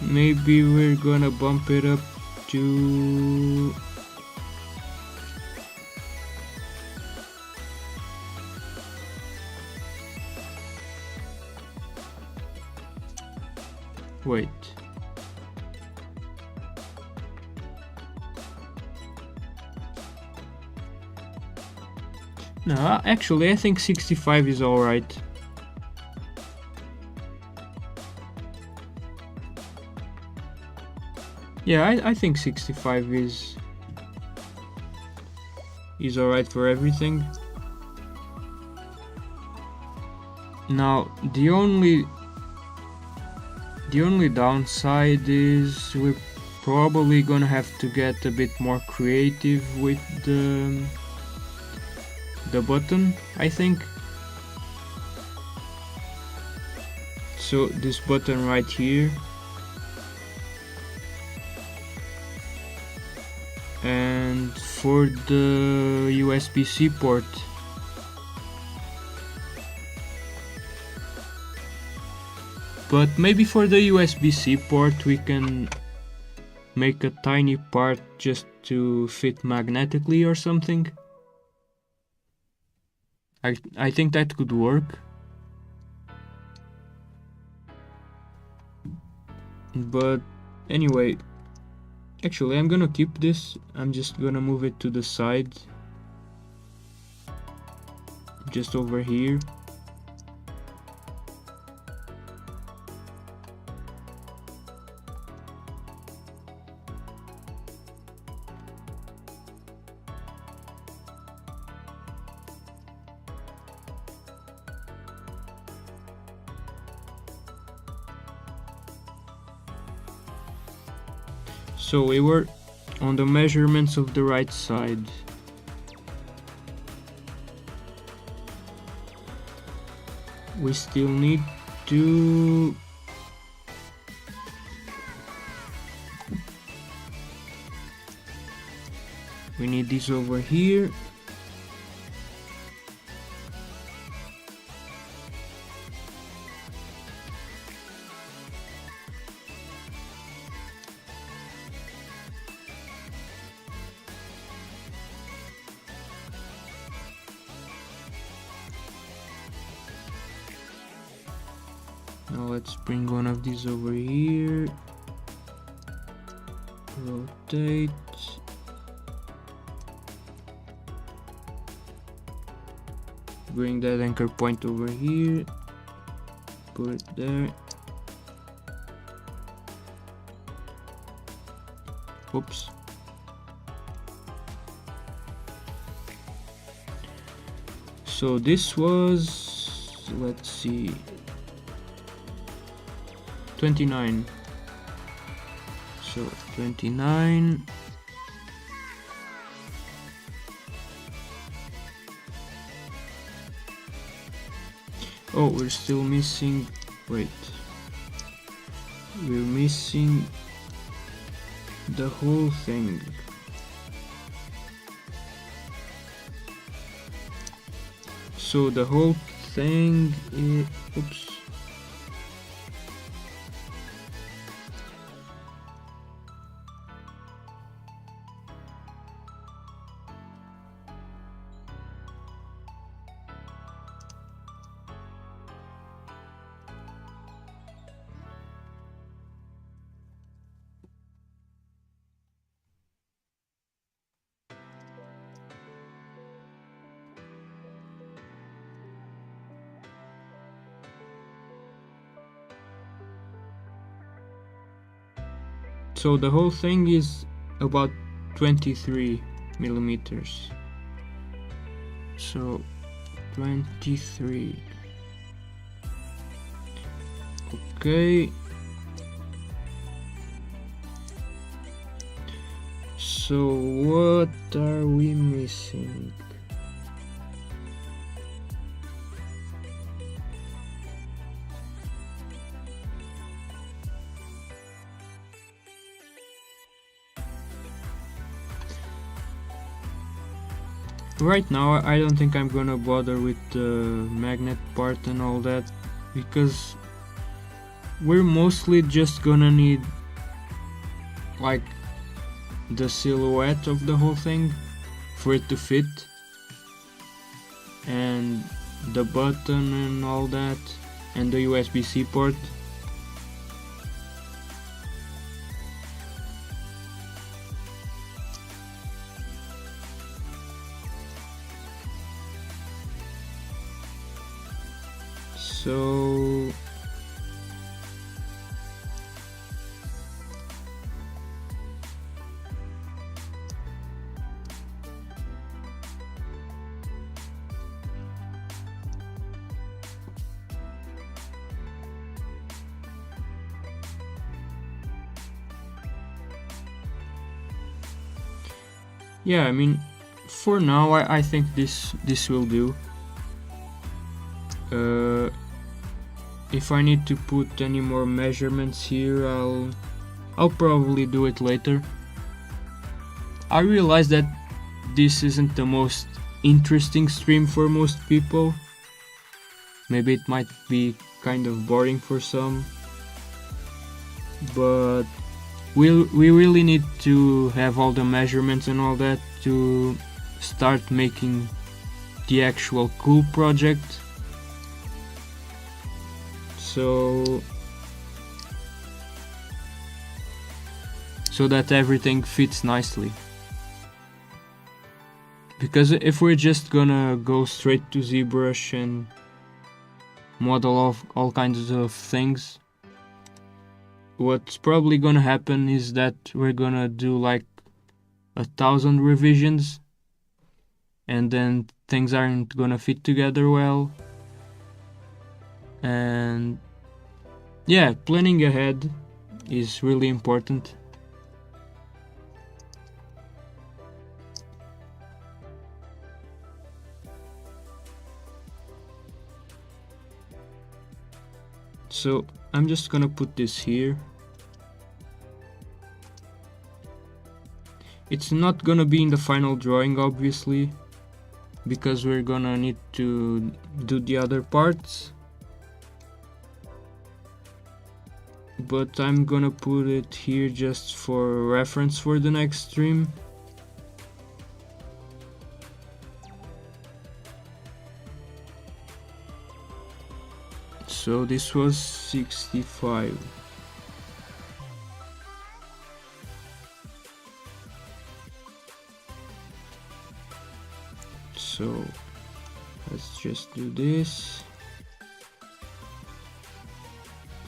Maybe we're gonna bump it up to... Wait. No, actually I think 65 is alright. Yeah, I think 65 is alright for everything. Now the only downside is we're probably gonna have to get a bit more creative with the button, I think. So this button right here, and for the USB-C port, but maybe for the USB-C port we can make a tiny part just to fit magnetically or something. I think that could work. But anyway, actually I'm gonna keep this. I'm just gonna move it to the side, just over here. So we were on the measurements of the right side. We still need to... We need this over here. Now let's bring one of these over here. Rotate. Bring that anchor point over here. Put it there. Oops. So this was, let's see, 29. So 29. Oh, we're still missing, wait, we're missing the whole thing. So the whole thing is, oops. So the whole thing is about 23 millimeters. So 23. Okay. So what are we missing? Right now I don't think I'm gonna bother with the magnet part and all that, because we're mostly just gonna need like the silhouette of the whole thing for it to fit, and the button and all that, and the USB-C port. So yeah, I mean, for now I think this will do. If I need to put any more measurements here, I'll probably do it later. I realize that this isn't the most interesting stream for most people. Maybe it might be kind of boring for some, but we really need to have all the measurements and all that to start making the actual cool project. So that everything fits nicely. Because if we're just gonna go straight to ZBrush and model off all kinds of things, what's probably gonna happen is that we're gonna do like 1,000 revisions, and then things aren't gonna fit together well. And yeah, planning ahead is really important. So I'm just gonna put this here. It's not gonna be in the final drawing, obviously, because we're gonna need to do the other parts. But I'm gonna put it here just for reference for the next stream. So this was 65. So let's just do this.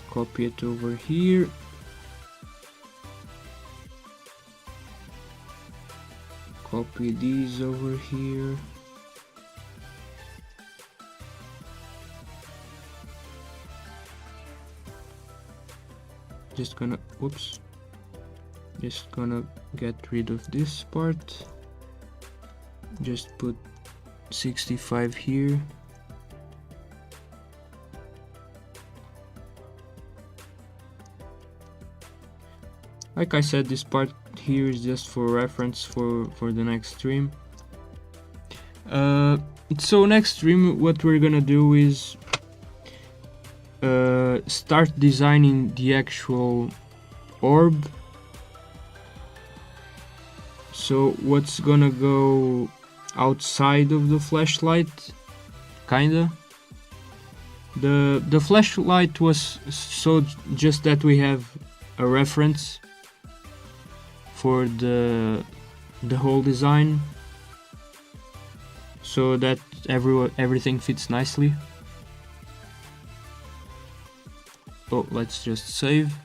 Copy it over here. Copy these over here. Just gonna get rid of this part. Just put 65 here. Like I said, this part here is just for reference for the next stream. So next stream what we're gonna do is start designing the actual orb. So what's gonna go outside of the flashlight, kinda. The flashlight was so just that we have a reference for the whole design, so that everything fits nicely. Oh, let's just save.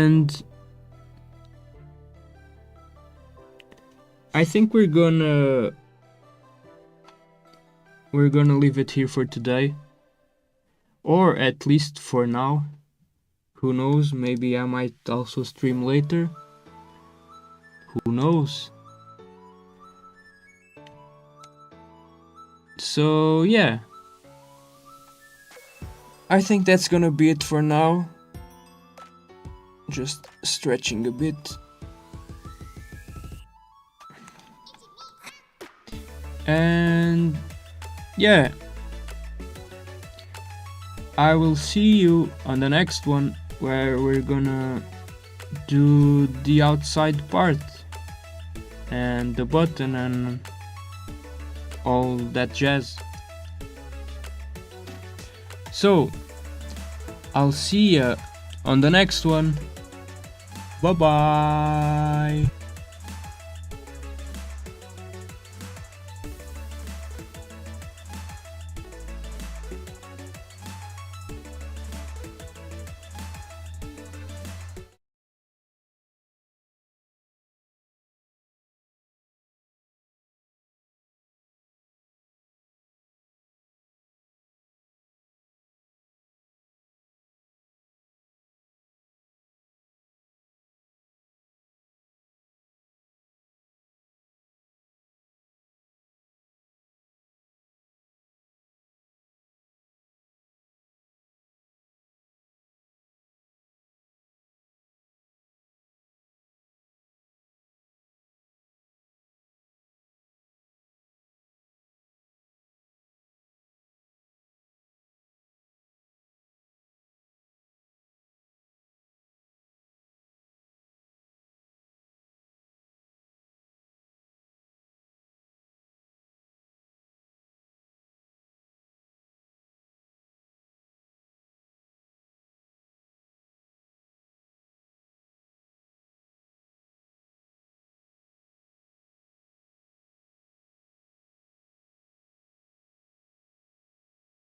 And I think we're gonna leave it here for today, or at least for now. Who knows, maybe I might also stream later. Who knows? So yeah, I think that's gonna be it for now. Just stretching a bit. And yeah, I will see you on the next one, where we're gonna do the outside part and the button and all that jazz. So I'll see ya on the next one. Bye bye.